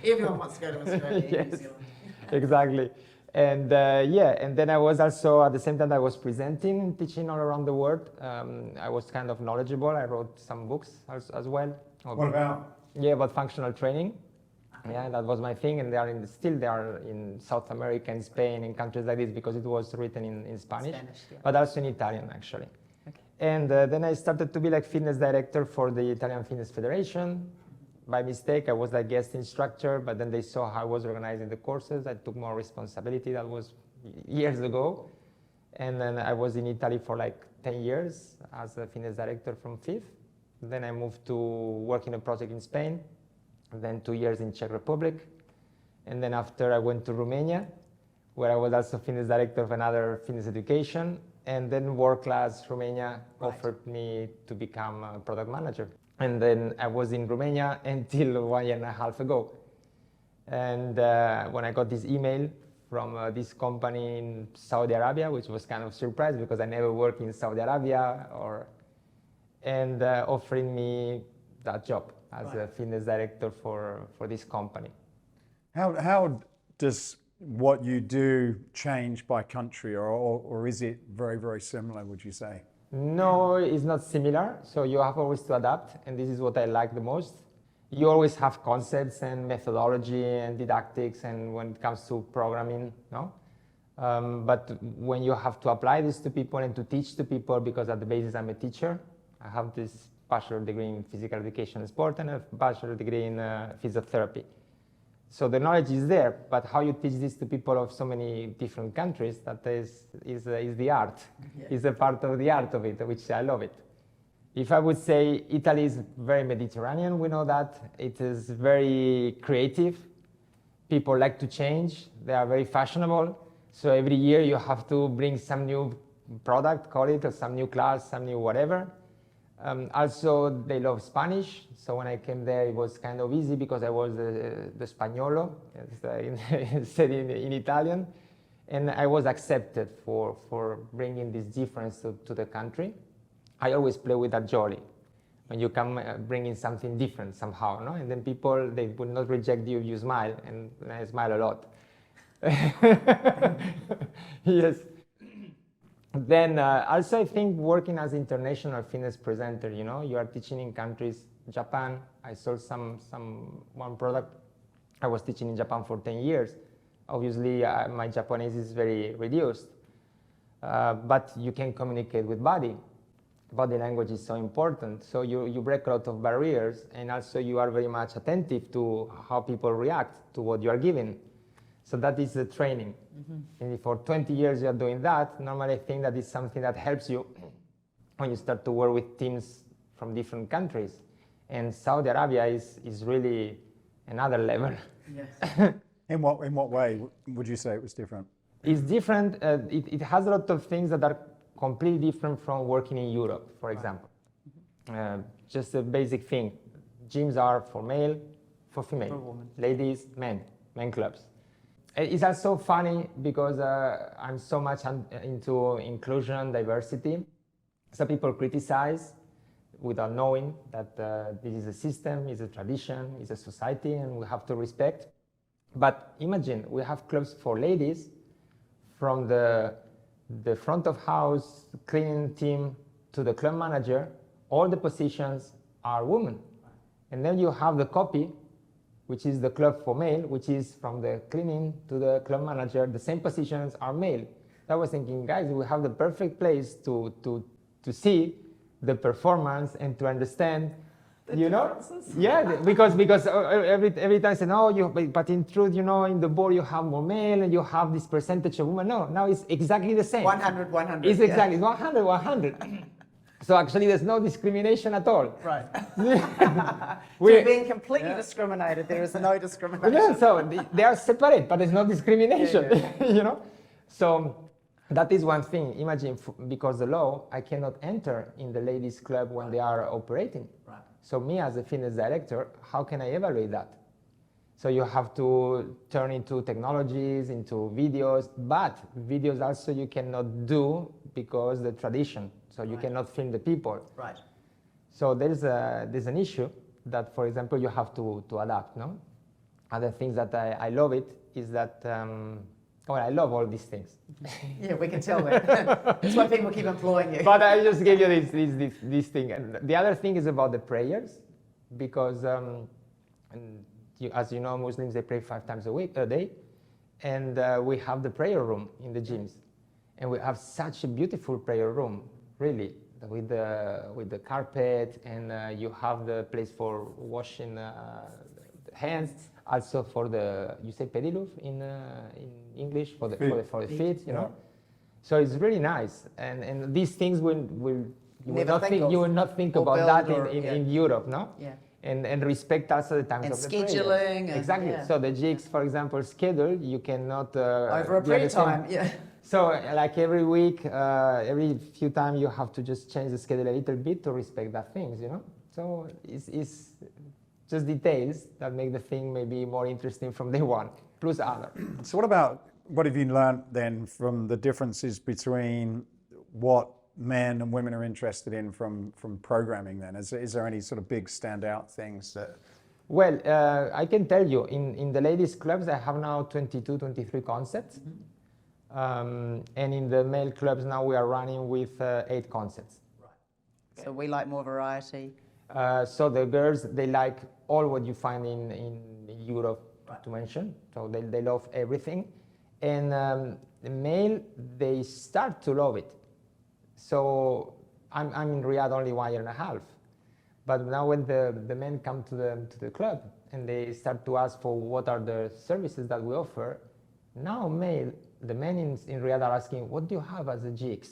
Everyone wants to go to Australia and New Yes, Zealand. exactly. And and then I was also, at the same time I was presenting and teaching all around the world. I was kind of knowledgeable. I wrote some books as well. What about? Yeah, about functional training. Yeah, that was my thing. And they are still there in South America and Spain and countries like this because it was written in Spanish, Yeah. but also in Italian actually. Okay. And then I started to be like fitness director for the Italian Fitness Federation. By mistake, I was like guest instructor, but then they saw how I was organizing the courses. I took more responsibility. That was years ago. And then I was in Italy for like 10 years as a fitness director from FIF. Then I moved to work in a project in Spain, then 2 years in Czech Republic. And then after I went to Romania, where I was also fitness director of another fitness education. And then World Class Romania offered me to become a product manager. And then I was in Romania until 1.5 years ago. And when I got this email from this company in Saudi Arabia, which was kind of surprise because I never worked in Saudi Arabia, and offering me that job as a fitness director for this company. How does what you do change by country, or is it very, very similar, would you say? No, it's not similar. So you have always to adapt, and this is what I like the most. You always have concepts and methodology and didactics, and when it comes to programming, no? But when you have to apply this to people and to teach to people, because at the basis I'm a teacher, I have this bachelor degree in physical education and sport and a bachelor degree in physiotherapy. So the knowledge is there, but how you teach this to people of so many different countries, that is the art. Yeah. Is a part of the art of it, which I love it. If I would say Italy is very Mediterranean, we know that. It is very creative. People like to change. They are very fashionable. So every year you have to bring some new product, call it, or some new class, some new whatever. Also, they love Spanish. So when I came there, it was kind of easy because I was the Spagnolo, said in Italian. And I was accepted for bringing this difference to the country. I always play with that jolly. When you come bringing something different somehow, no? And then people, they will not reject you if you smile, and I smile a lot. Yes. Then also I think working as international fitness presenter, you know, you are teaching in countries, Japan, I sold one product, I was teaching in Japan for 10 years. Obviously my Japanese is very reduced, but you can communicate with body. Body language is so important, so you break a lot of barriers, and also you are very much attentive to how people react to what you are giving. So that is the training. Mm-hmm. And if for 20 years you are doing that, normally I think that is something that helps you when you start to work with teams from different countries. And Saudi Arabia is really another level. Yes. In what way would you say it was different? It's different. It has a lot of things that are completely different from working in Europe, for example. Mm-hmm. Just a basic thing. Gyms are for male, for female, for women. Ladies, men clubs. It's also funny because I'm so much into inclusion, diversity. Some people criticize without knowing that this is a system, it's a tradition, it's a society, and we have to respect. But imagine, we have clubs for ladies, from the front of house cleaning team to the club manager, all the positions are women. And then you have the copy, which is the club for male, which is from the cleaning to the club manager, the same positions are male. I was thinking, guys, we have the perfect place to see the performance and to understand, you know? Yeah, because every time I say, no, but in truth, you know, in the board you have more male and you have this percentage of women. No, now it's exactly the same. 100, 100. It's exactly 100, 100. So actually there's no discrimination at all. Right. We're being completely discriminated. There is no discrimination. Yeah, so they are separate, but there's no discrimination, you know? So That is one thing. Imagine, because the law, I cannot enter in the ladies' club when they are operating. Right. So me as a fitness director, how can I evaluate that? So you have to turn into technologies, into videos, but videos also you cannot do because the tradition. So you cannot film the people. Right. So there's an issue that, for example, you have to adapt. No. Other things that I love it is that. Well, I love all these things. Yeah, we can tell that. That's why people keep employing you. But I just gave you this thing. And the other thing is about the prayers, because as you know, Muslims, they pray 5 times a day. And we have the prayer room in the gyms. And we have such a beautiful prayer room, really, with the carpet, and you have the place for washing the hands. Also for the, you say pediluf in English, for the feet, you know. So it's really nice, and these things you will not think about that in Europe, no? Yeah. And respect also the times And of the scheduling. prayer. Exactly. Yeah. So the jigs, for example, schedule, you cannot Over a prayer time, yeah. So like every week, every few times you have to just change the schedule a little bit to respect that things, you know. So it's just details that make the thing maybe more interesting from day one, plus other. So what have you learned then from the differences between what men and women are interested in from programming then? Is there any sort of big standout things that? Well, I can tell you, in the ladies' clubs, I have now 22, 23 concepts. And in the male clubs now we are running with 8 concepts. So we like more variety. So the girls, they like all what you find in Europe, to mention. So they love everything. And the male, they start to love it. So I'm in Riyadh only 1.5 years. But now when the men come to the club and they start to ask for what are the services that we offer, now the men in Riyadh are asking, what do you have as a GX?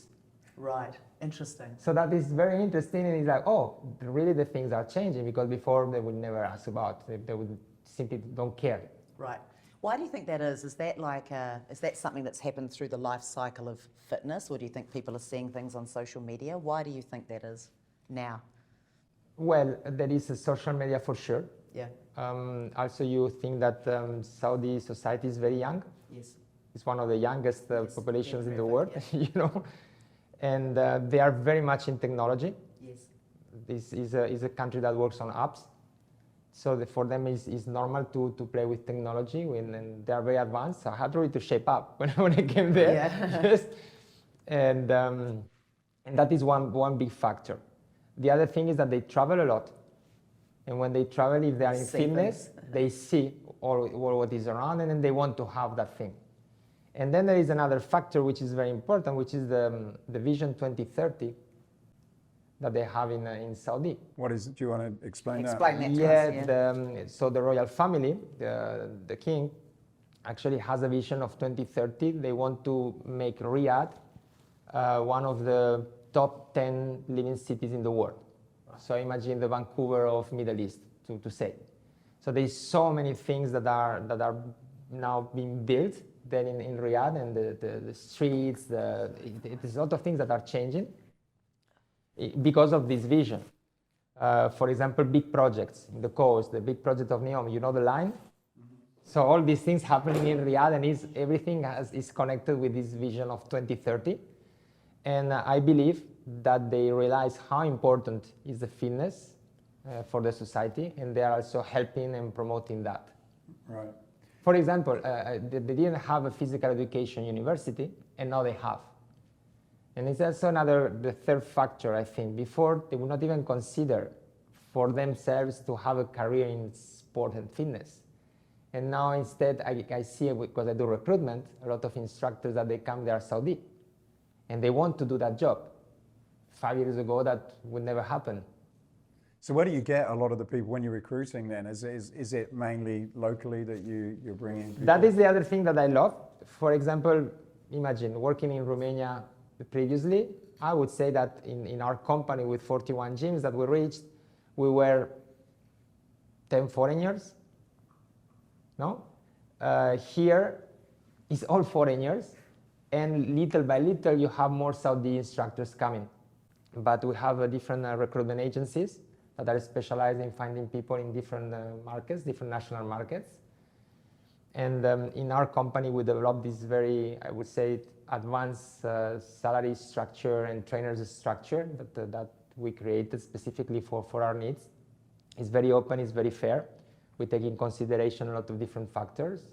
Right, interesting. So that is very interesting, and it's like, oh, really the things are changing, because before they would never ask about, they would simply don't care. Right. Why do you think that is? Is that something that's happened through the life cycle of fitness, or do you think people are seeing things on social media? Why do you think that is now? Well, there is a social media for sure. Yeah. Also, you think that Saudi society is very young. Yes. It's one of the youngest populations in the world, yeah. you know, and they are very much in technology. Yes. This is a country that works on apps, so for them it's normal to play with technology, and they are very advanced. So I had really to shape up when I came there. Yeah. Yes. And that is one big factor. The other thing is that they travel a lot, and when they travel, if they are in fitness, they see all what is around, and then they want to have that thing. And then there is another factor which is very important, which is the Vision 2030 that they have in Saudi. What is it? Do you want to explain that? Explain that to us, yeah. So the royal family, the king, actually has a vision of 2030. They want to make Riyadh one of the top 10 living cities in the world. So imagine the Vancouver of Middle East, to say. So there's so many things that are now being built there in Riyadh, and the streets, there's a lot of things that are changing because of this vision. For example, big projects in the coast, the big project of NEOM, you know the line? So all these things happening in Riyadh, and everything is connected with this vision of 2030. And I believe that they realize how important is the fitness for the society, and they are also helping and promoting that. Right. For example, they didn't have a physical education university, and now they have. And it's also the third factor, I think. Before, they would not even consider for themselves to have a career in sport and fitness. And now instead, I see, because I do recruitment, a lot of instructors that they are Saudi, and they want to do that job. 5 years ago, that would never happen. So where do you get a lot of the people when you're recruiting then? Is it mainly locally that you're bringing people? That is the other thing that I love. For example, imagine working in Romania previously, I would say that in our company with 41 gyms that we reached, we were 10 foreigners. No? Here is all foreigners, And little by little, you have more Saudi instructors coming. But we have different recruitment agencies that are specialized in finding people in different markets, different national markets. And in our company, we developed this very, I would say, advanced salary structure and trainers structure that we created specifically for our needs. It's very open, it's very fair. We take in consideration a lot of different factors.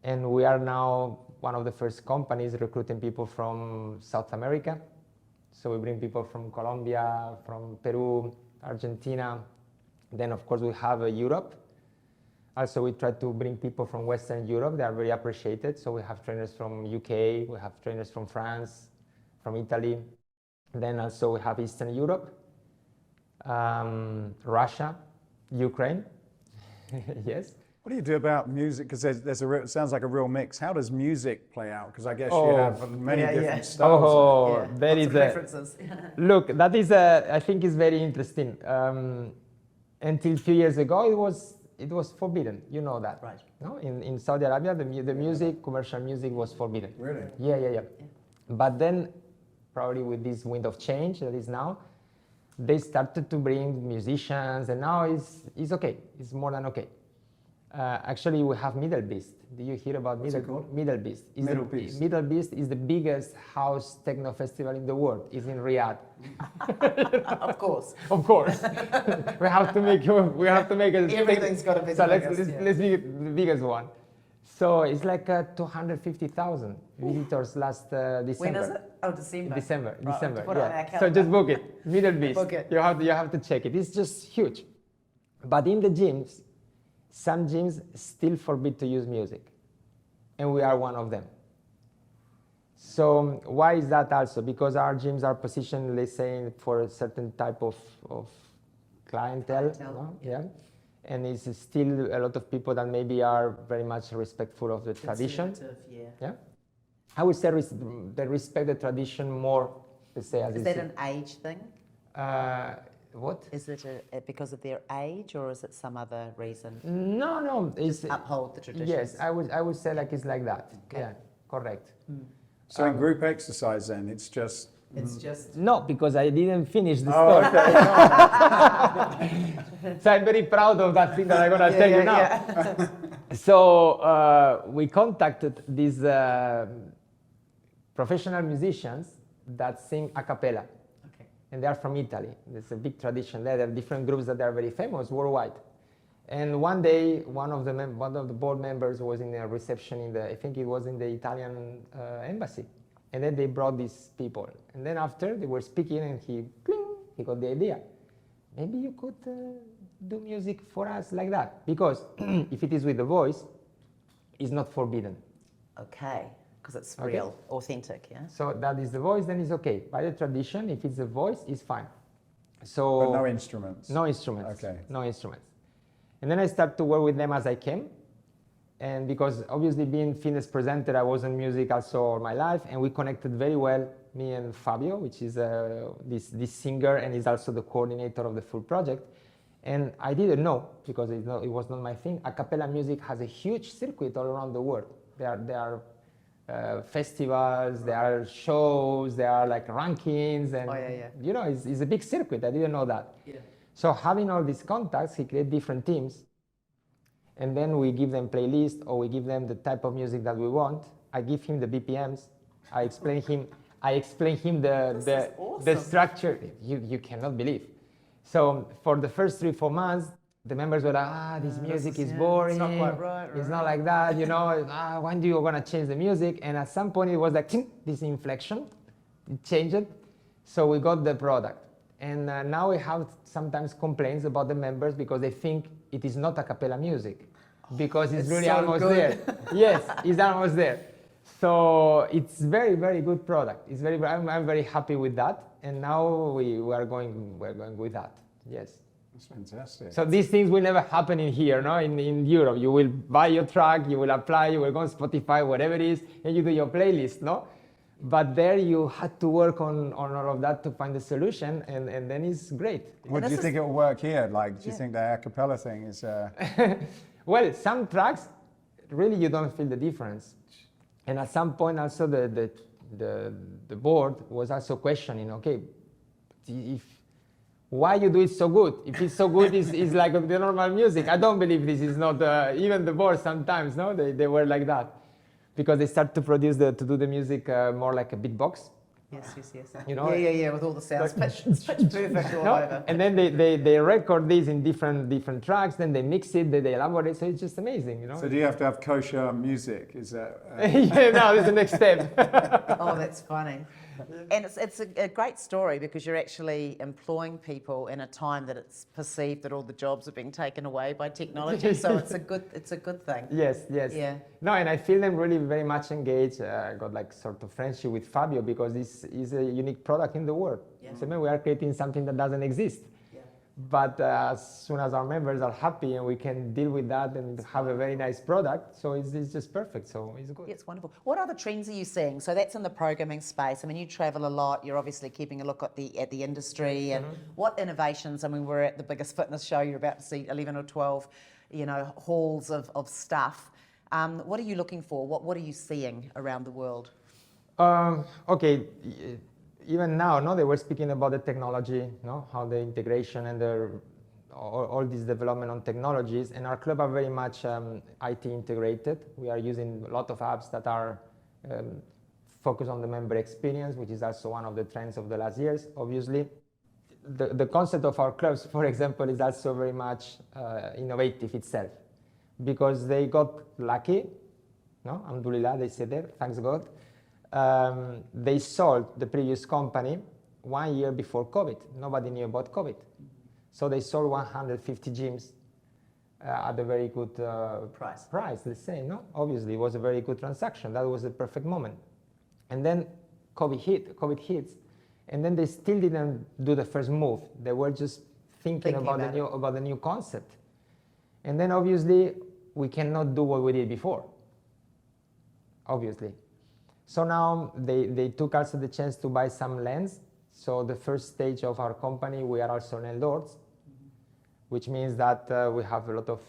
And we are now one of the first companies recruiting people from South America. So we bring people from Colombia, from Peru, Argentina. Then, of course, we have Europe. Also, we try to bring people from Western Europe. They are very appreciated. So we have trainers from UK, we have trainers from France, from Italy. Then also we have Eastern Europe, Russia, Ukraine. Yes. What do you do about music? Because it sounds like a real mix. How does music play out? Because I guess you have many different styles. Oh, there is preferences. Look, that is I think is very interesting. Until a few years ago, it was forbidden. You know that, Right? No, in Saudi Arabia, the music, commercial music, was forbidden. Really? Yeah. But then, probably with this wind of change that is now, they started to bring musicians, and now it's okay. It's more than okay. Actually, we have Middle Beast. Do you hear about Middle Beast? Middle Beast. Middle Beast is the biggest house techno festival in the world. It's in Riyadh. Of course. Of course. we have to make it. Everything's got to be So the biggest, let's make it the biggest one. So it's like 250,000 visitors last December. When is it? Oh, December. December. Right, December. put it on our Yeah. So calendar. just book it. Middle Beast. Book it. You have to check it. It's just huge. But in the gyms, some gyms still forbid to use music, and we are one of them. So why is that also? Because our gyms are positioned, let's say, for a certain type of clientele. No? Yeah. And it's still a lot of people that maybe are very much respectful of the tradition. Conservative, Yeah. I would say they respect the tradition more, let's say, as Is that an age thing? what? Is it because of their age, or is it some other reason? No, it's Uphold the traditions. yes. I would say like it's like that. Okay. Yeah, correct. So in group exercise then, it's just... It's just No, because I didn't finish the Oh, story. okay. So I'm very proud of that thing that I'm gonna tell you now. So we contacted these professional musicians that sing a cappella. okay. And they are from Italy. There's a big tradition there. There are different groups that are very famous worldwide. And one day, one of the board members was in a reception I think it was in the Italian embassy. And then they brought these people. And then after they were speaking, and he got the idea. Maybe you could do music for us like that. Because if it is with the voice, it's not forbidden. Okay, because it's Okay. real, authentic, yeah? So that is the voice, then it's okay. By the tradition, if it's a voice, it's fine. So But no instruments? no instruments. Okay. No instruments. And then I started to work with them as I came. And because obviously being fitness presenter, I was in music also all my life, and we connected very well, me and Fabio, which is this singer, and is also the coordinator of the full project. And I didn't know, because it was not my thing. A cappella music has a huge circuit all around the world. There are festivals, there are shows, there are like rankings, and Oh, yeah. you know, it's a big circuit. I didn't know that. Yeah. So having all these contacts, he created different teams, and then we give them playlists, or we give them the type of music that we want. I give him the BPMs. I explain him the awesome. structure. You cannot believe. So for the first 3-4 months, the members were like, this music is boring. It's not quite right. It's not like that, you know. When do you gonna change the music? And at some point, it was like this inflection. It changed. So we got the product. And now we have sometimes complaints about the members because they think it is not a cappella music, because it's really so almost good. there. Yes, it's almost there. So it's very, very good product. I'm very happy with that. And now we're going with that. Yes. That's fantastic. So these things will never happen in here, no? In Europe, you will buy your track, you will apply, you will go on Spotify, whatever it is, and you do your playlist, no? But there you had to work on all of that to find the solution, and then it's great. What do you think it will work here? Like, do you think the a cappella thing is... Well, some tracks, really you don't feel the difference. And at some point also the board was also questioning, okay, why you do it so good? If it's so good, it's like the normal music. I don't believe this is not, even the board sometimes, no, they were like that. Because they start to produce, to do the music more like a beatbox. Yes. You know, Yeah, with all the sounds pitch perfect all over. And then they record these in different tracks, then they mix it, they elaborate, so it's just amazing, you know. So do you have to have kosher music? Is that? Yeah, no, this is the next step. Oh, that's funny. And it's a great story because you're actually employing people in a time that it's perceived that all the jobs are being taken away by technology. So it's a good thing. Yes. Yeah. No, and I feel them really very much engaged. I got like sort of friendship with FIBO because this is a unique product in the world. Yeah. So maybe we are creating something that doesn't exist. Yeah. But as soon as our members are happy and we can deal with that and have a very nice product, so it's just perfect. So it's good. Yeah, it's wonderful. What other trends are you seeing? So that's in the programming space. I mean, you travel a lot. You're obviously keeping a look at the industry and what innovations. I mean, we're at the biggest fitness show. You're about to see 11 or 12, halls of stuff. What are you looking for? What are you seeing around the world? Okay. Even now, no, they were speaking about the technology, no, how the integration and all this development on technologies, and our club are very much IT integrated. We are using a lot of apps that are focused on the member experience, which is also one of the trends of the last years, obviously. The concept of our clubs, for example, is also very much innovative itself, because they got lucky, no, alhamdulillah, they say there, thanks God. They sold the previous company 1 year before COVID. Nobody knew about COVID. So they sold 150 gyms at a very good price, let's say, no? Obviously, it was a very good transaction. That was the perfect moment. And then COVID hits, and then they still didn't do the first move. They were just thinking about the new concept. And then obviously, we cannot do what we did before, obviously. So now they took also the chance to buy some lands. So the first stage of our company, we are also landlords, which means that we have a lot of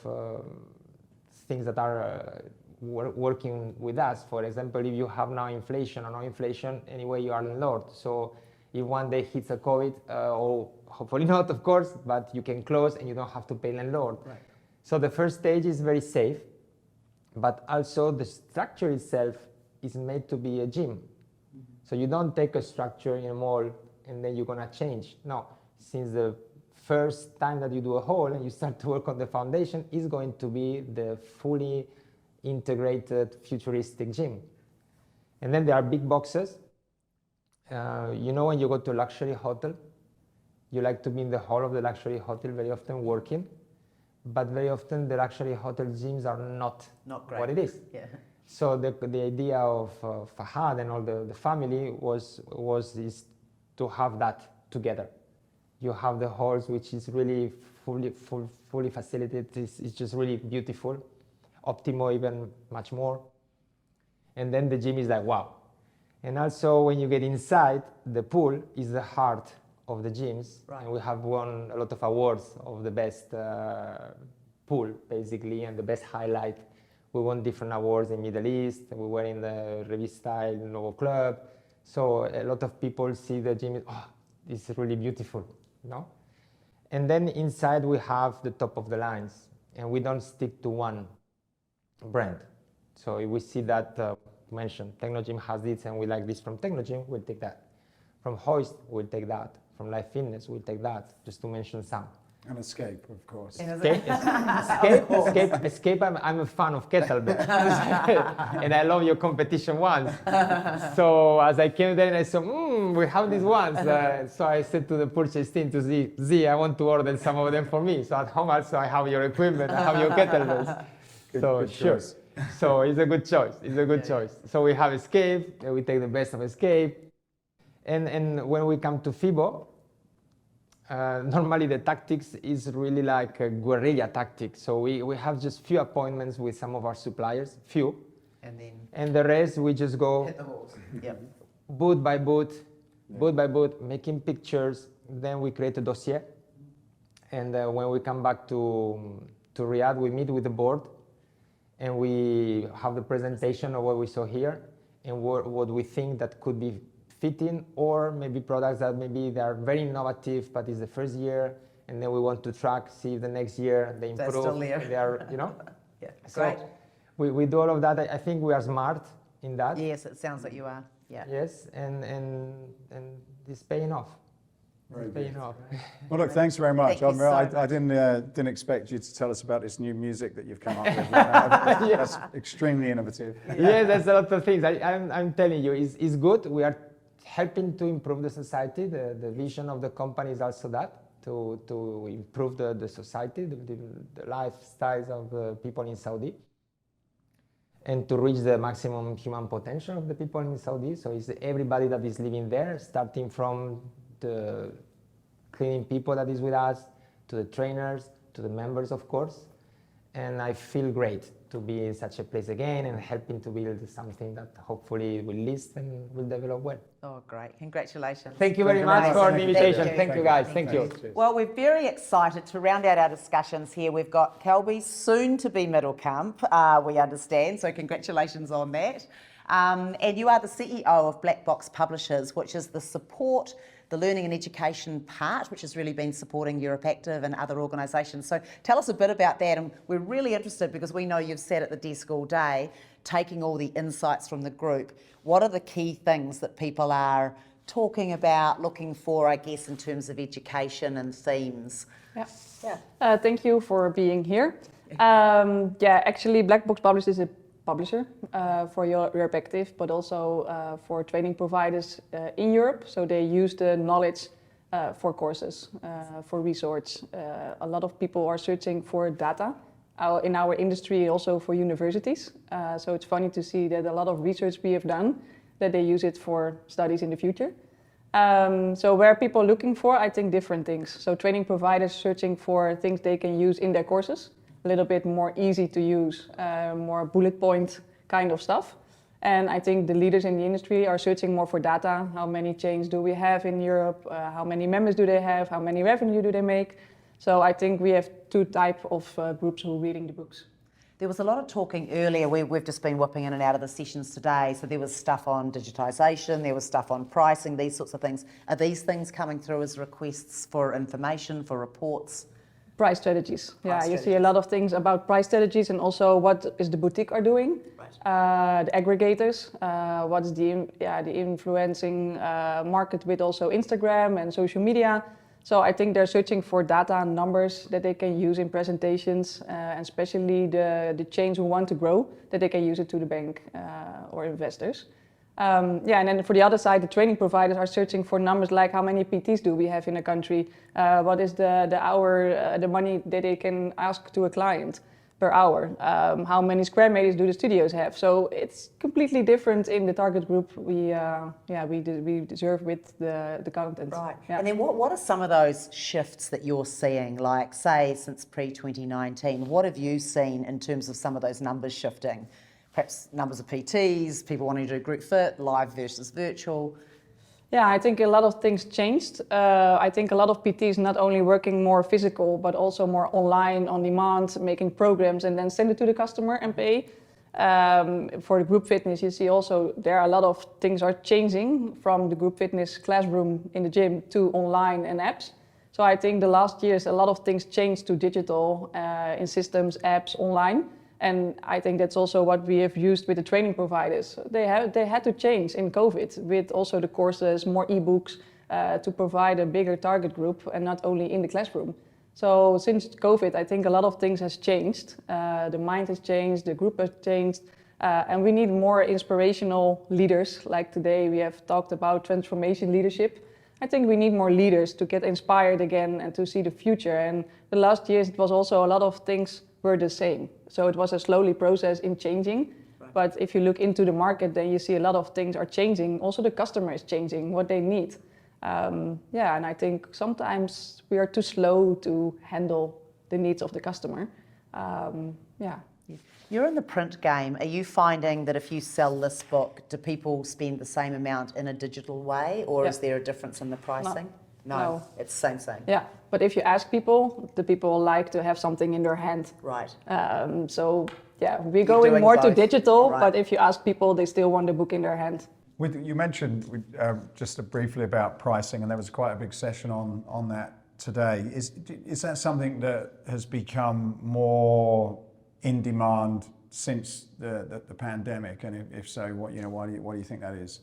things that are working with us. For example, if you have now inflation or no inflation, anyway, you are landlord. So if one day hits a COVID, or hopefully not, of course, but you can close and you don't have to pay landlord. Right. So the first stage is very safe, but also the structure itself is made to be a gym. So you don't take a structure in a mall and then you're gonna change. No, since the first time that you do a hall and you start to work on the foundation, is going to be the fully integrated futuristic gym. And then there are big boxes. When you go to a luxury hotel, you like to be in the hall of the luxury hotel very often working, but very often the luxury hotel gyms are not great. What it is. Yeah. So the idea of Fahad and all the family is to have that together. You have the halls, which is really fully facilitated. It's just really beautiful. Optimo even much more. And then the gym is like, wow. And also when you get inside, the pool is the heart of the gyms. Right. And we have won a lot of awards of the best pool, basically, and the best highlight. We won different awards in Middle East. We were in the Revista El Nuevo Club. So a lot of people see the gym, this is really beautiful, no? And then inside we have the top of the lines, and we don't stick to one brand. So if we see that, mentioned, Technogym has this and we like this from Technogym, we'll take that. From Hoist, we'll take that. From Life Fitness, we'll take that, just to mention some. And Escape, of course. Escape. I'm a fan of kettlebell, and I love your competition ones. So as I came there and I saw, we have these ones. So I said to the purchase team to Z, I want to order some of them for me. So at home also I have your equipment, I have your kettlebells. Good sure. Choice. So it's a good choice. It's a good choice. So we have Escape. We take the best of Escape, and when we come to FIBO. Normally the tactics is really like a guerrilla tactic. So we have just few appointments with some of our suppliers, and the rest we just go hit the balls. Yep. Boot by boot, making pictures. Then we create a dossier, and when we come back to Riyadh, we meet with the board, and we have the presentation of what we saw here and what we think that could be fitting, or maybe products that maybe they are very innovative, but it's the first year, and then we want to track, see if the next year they improve. They're still there. They are, you know. Yeah, So great. we do all of that. I think we are smart in that. Yes, it sounds like you are. Yeah. Yes, and it's paying off. It's paying off. Well, look, thanks very much. Thank you so I didn't expect you to tell us about this new music that you've come up with. That's extremely innovative. Yeah, there's a lot of things. I'm telling you, it's good. We are helping to improve the society. The vision of the company is also that, to improve the society, the lifestyles of the people in Saudi, and to reach the maximum human potential of the people in Saudi. So it's everybody that is living there, starting from the cleaning people that is with us, to the trainers, to the members, of course. And I feel great to be in such a place again and helping to build something that hopefully will last and will develop well. Oh, great. Congratulations. Thank you very much for the invitation. Thank you, guys. Thank you. Well, we're very excited to round out our discussions here. We've got Kelby, soon to be middle camp, we understand, so congratulations on that. And you are the CEO of BlackBox Publishers, which is the support, the learning and education part, which has really been supporting EuropeActive and other organisations. So tell us a bit about that, and we're really interested because we know you've sat at the desk all day taking all the insights from the group. What are the key things that people are talking about, looking for, I guess, in terms of education and themes? Yeah. Thank you for being here. Actually, BlackBox Publishers is a publisher for EuropeActive, but also for training providers in Europe. So they use the knowledge for courses, for research. A lot of people are searching for data in our industry, also for universities. So it's funny to see that a lot of research we have done, that they use it for studies in the future. So where are people looking for? I think different things. So training providers searching for things they can use in their courses, a little bit more easy to use, more bullet point kind of stuff. And I think the leaders in the industry are searching more for data. How many chains do we have in Europe? How many members do they have? How many revenue do they make? So I think we have two types of groups who are reading the books. There was a lot of talking earlier. We've just been whipping in and out of the sessions today. So there was stuff on digitisation, there was stuff on pricing, these sorts of things. Are these things coming through as requests for information, for reports? Price strategies. You see a lot of things about price strategies, and also what is the boutique are doing, the aggregators, what's the influencing market with also Instagram and social media. So I think they're searching for data and numbers that they can use in presentations, and especially the chains who want to grow, that they can use it to the bank or investors. And then for the other side, the training providers are searching for numbers like how many PTs do we have in a country, what is the hour, the money that they can ask to a client per hour, how many square meters do the studios have. So it's completely different in the target group we deserve with the content. Right. Yeah. And then what are some of those shifts that you're seeing, like say since pre-2019? What have you seen in terms of some of those numbers shifting? Perhaps numbers of PTs, people wanting to do group fit, live versus virtual. Yeah, I think a lot of things changed. I think a lot of PTs not only working more physical, but also more online, on demand, making programs and then send it to the customer and pay. For the group fitness, you see also there are a lot of things are changing from the group fitness classroom in the gym to online and apps. So I think the last years, a lot of things changed to digital in systems, apps, online. And I think that's also what we have used with the training providers. They had to change in COVID with also the courses, more ebooks to provide a bigger target group and not only in the classroom. So since COVID, I think a lot of things has changed. The mind has changed, the group has changed, and we need more inspirational leaders. Like today we have talked about transformation leadership. I think we need more leaders to get inspired again and to see the future. And the last years it was also a lot of things were the same. So it was a slowly process in changing. Right. But if you look into the market, then you see a lot of things are changing. Also the customer is changing what they need. And I think sometimes we are too slow to handle the needs of the customer. You're in the print game. Are you finding that if you sell this book, do people spend the same amount in a digital way, or is there a difference in the pricing? No, it's the same. Yeah, but if you ask people, the people like to have something in their hand. Right. So yeah, we're You're going doing more to both. digital, Right. but if you ask people, they still want the book in their hand. You mentioned just briefly about pricing, and there was quite a big session on that today. Is that something that has become more in demand since the pandemic? And if so, why do you think that is?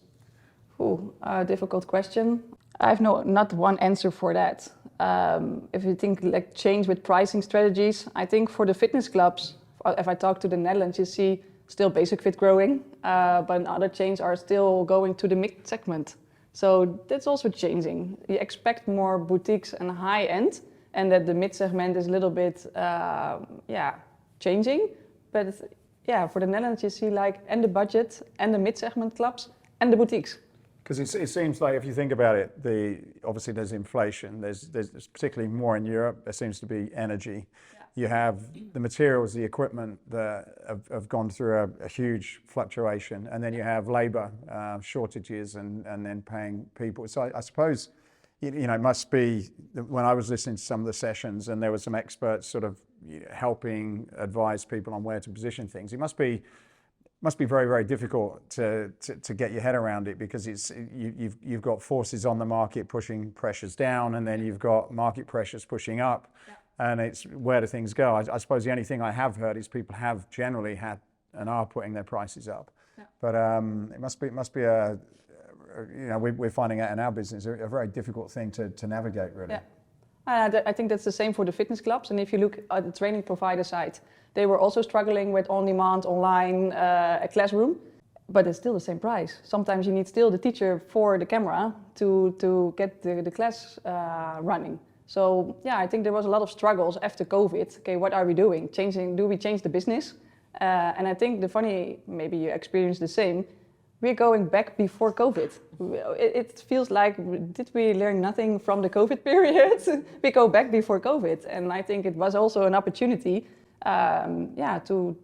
Ooh, difficult question. I have not one answer for that. If you think like change with pricing strategies, I think for the fitness clubs, if I talk to the Netherlands, you see still basic fit growing, but other chains are still going to the mid segment. So that's also changing. You expect more boutiques and high end, and that the mid segment is a little bit, changing. But for the Netherlands, you see and the budget and the mid segment clubs and the boutiques. Because it seems like if you think about it, obviously there's inflation. There's particularly more in Europe. There seems to be energy. Yeah. You have the materials, the equipment that have gone through a huge fluctuation, and then you have labour shortages and then paying people. So I suppose it must be when I was listening to some of the sessions and there were some experts sort of helping advise people on where to position things. It must be very, very difficult to get your head around it, because you've got forces on the market pushing pressures down, and then you've got market pressures pushing up, and it's where do things go? I suppose the only thing I have heard is people have generally had and are putting their prices up, but it must be we're finding out in our business a very difficult thing to navigate, really. Yeah. I think that's the same for the fitness clubs, and if you look at the training provider side, they were also struggling with on-demand, online, a classroom, but it's still the same price. Sometimes you need still the teacher for the camera to get the class running. So I think there was a lot of struggles after COVID. Okay, what are we doing? Do we change the business? And I think maybe you experience the same, we're going back before COVID. It feels like, did we learn nothing from the COVID period? We go back before COVID. And I think it was also an opportunity to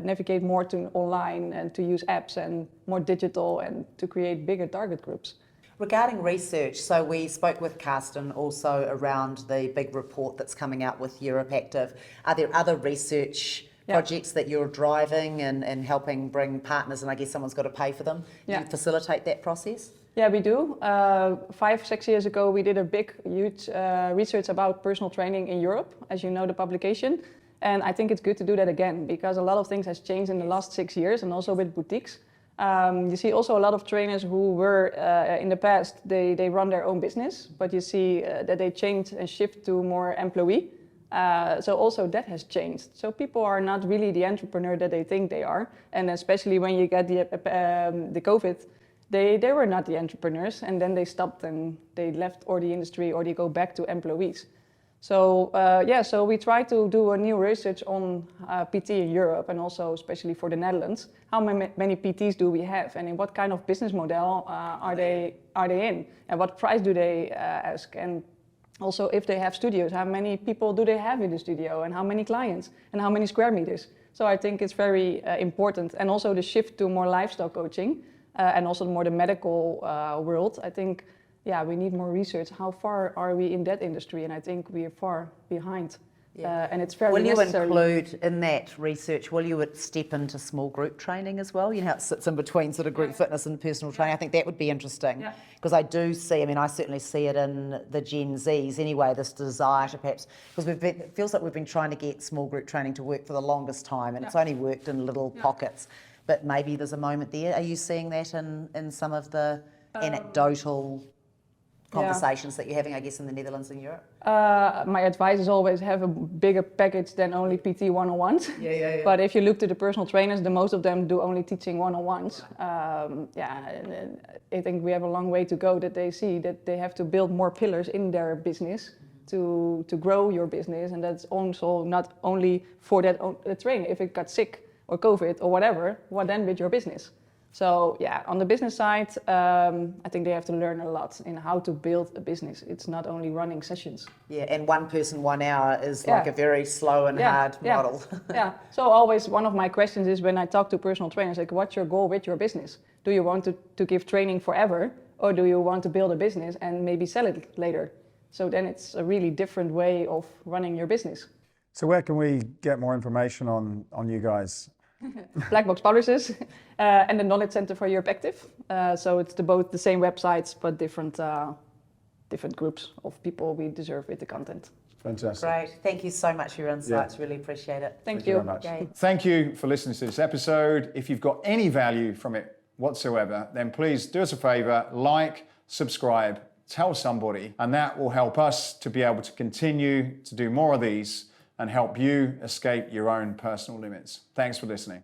navigate more to online and to use apps and more digital and to create bigger target groups. Regarding research, so we spoke with Carsten also around the big report that's coming out with EuropeActive. Are there other research projects that you're driving and helping bring partners, and I guess someone's got to pay for them? Do you facilitate that process? Yeah, we do. 5-6 years ago, we did a huge research about personal training in Europe, as you know, the publication. And I think it's good to do that again, because a lot of things has changed in the last 6 years, and also with boutiques. You see also a lot of trainers who were, in the past, they run their own business, but you see that they change and shift to more employee. So also that has changed. So people are not really the entrepreneur that they think they are. And especially when you get the COVID, they were not the entrepreneurs, and then they stopped and they left or the industry, or they go back to employees. So so we try to do a new research on PT in Europe, and also especially for the Netherlands. How many PTs do we have, and in what kind of business model are they in, and what price do they ask, and also if they have studios, how many people do they have in the studio, and how many clients, and how many square meters. So I think it's very important, and also the shift to more lifestyle coaching, and also more the medical world. I think we need more research. How far are we in that industry? And I think we are far behind. And it's very necessary. Will you include in that research, will you step into small group training as well? You know how it sits in between sort of group fitness and personal training. I think that would be interesting, because I do see, I certainly see it in the Gen Zs anyway, this desire to perhaps, because it feels like we've been trying to get small group training to work for the longest time, and it's only worked in little pockets. But maybe there's a moment there. Are you seeing that in some of the anecdotal conversations that you're having, I guess, in the Netherlands and Europe? My advice is always have a bigger package than only PT 101s. But if you look to the personal trainers, most of them do only teaching 101s. I think we have a long way to go, that they see that they have to build more pillars in their business to grow your business. And that's also not only for that trainer. If it got sick or COVID or whatever, what then with your business? So on the business side, I think they have to learn a lot in how to build a business. It's not only running sessions. And 1 person, 1 hour is like a very slow and hard model. So always one of my questions is, when I talk to personal trainers, like, what's your goal with your business? Do you want to give training forever, or do you want to build a business and maybe sell it later? So then it's a really different way of running your business. So where can we get more information on you guys? BlackBox publishes, and the Knowledge Center for EuropeActive. So it's both the same websites, but different groups of people we deserve with the content. Fantastic. Great. Thank you so much for your insights. Really appreciate it. Thank you you. very much. Okay. Thank you for listening to this episode. If you've got any value from it whatsoever, then please do us a favor, like, subscribe, tell somebody, and that will help us to be able to continue to do more of these and help you escape your own personal limits. Thanks for listening.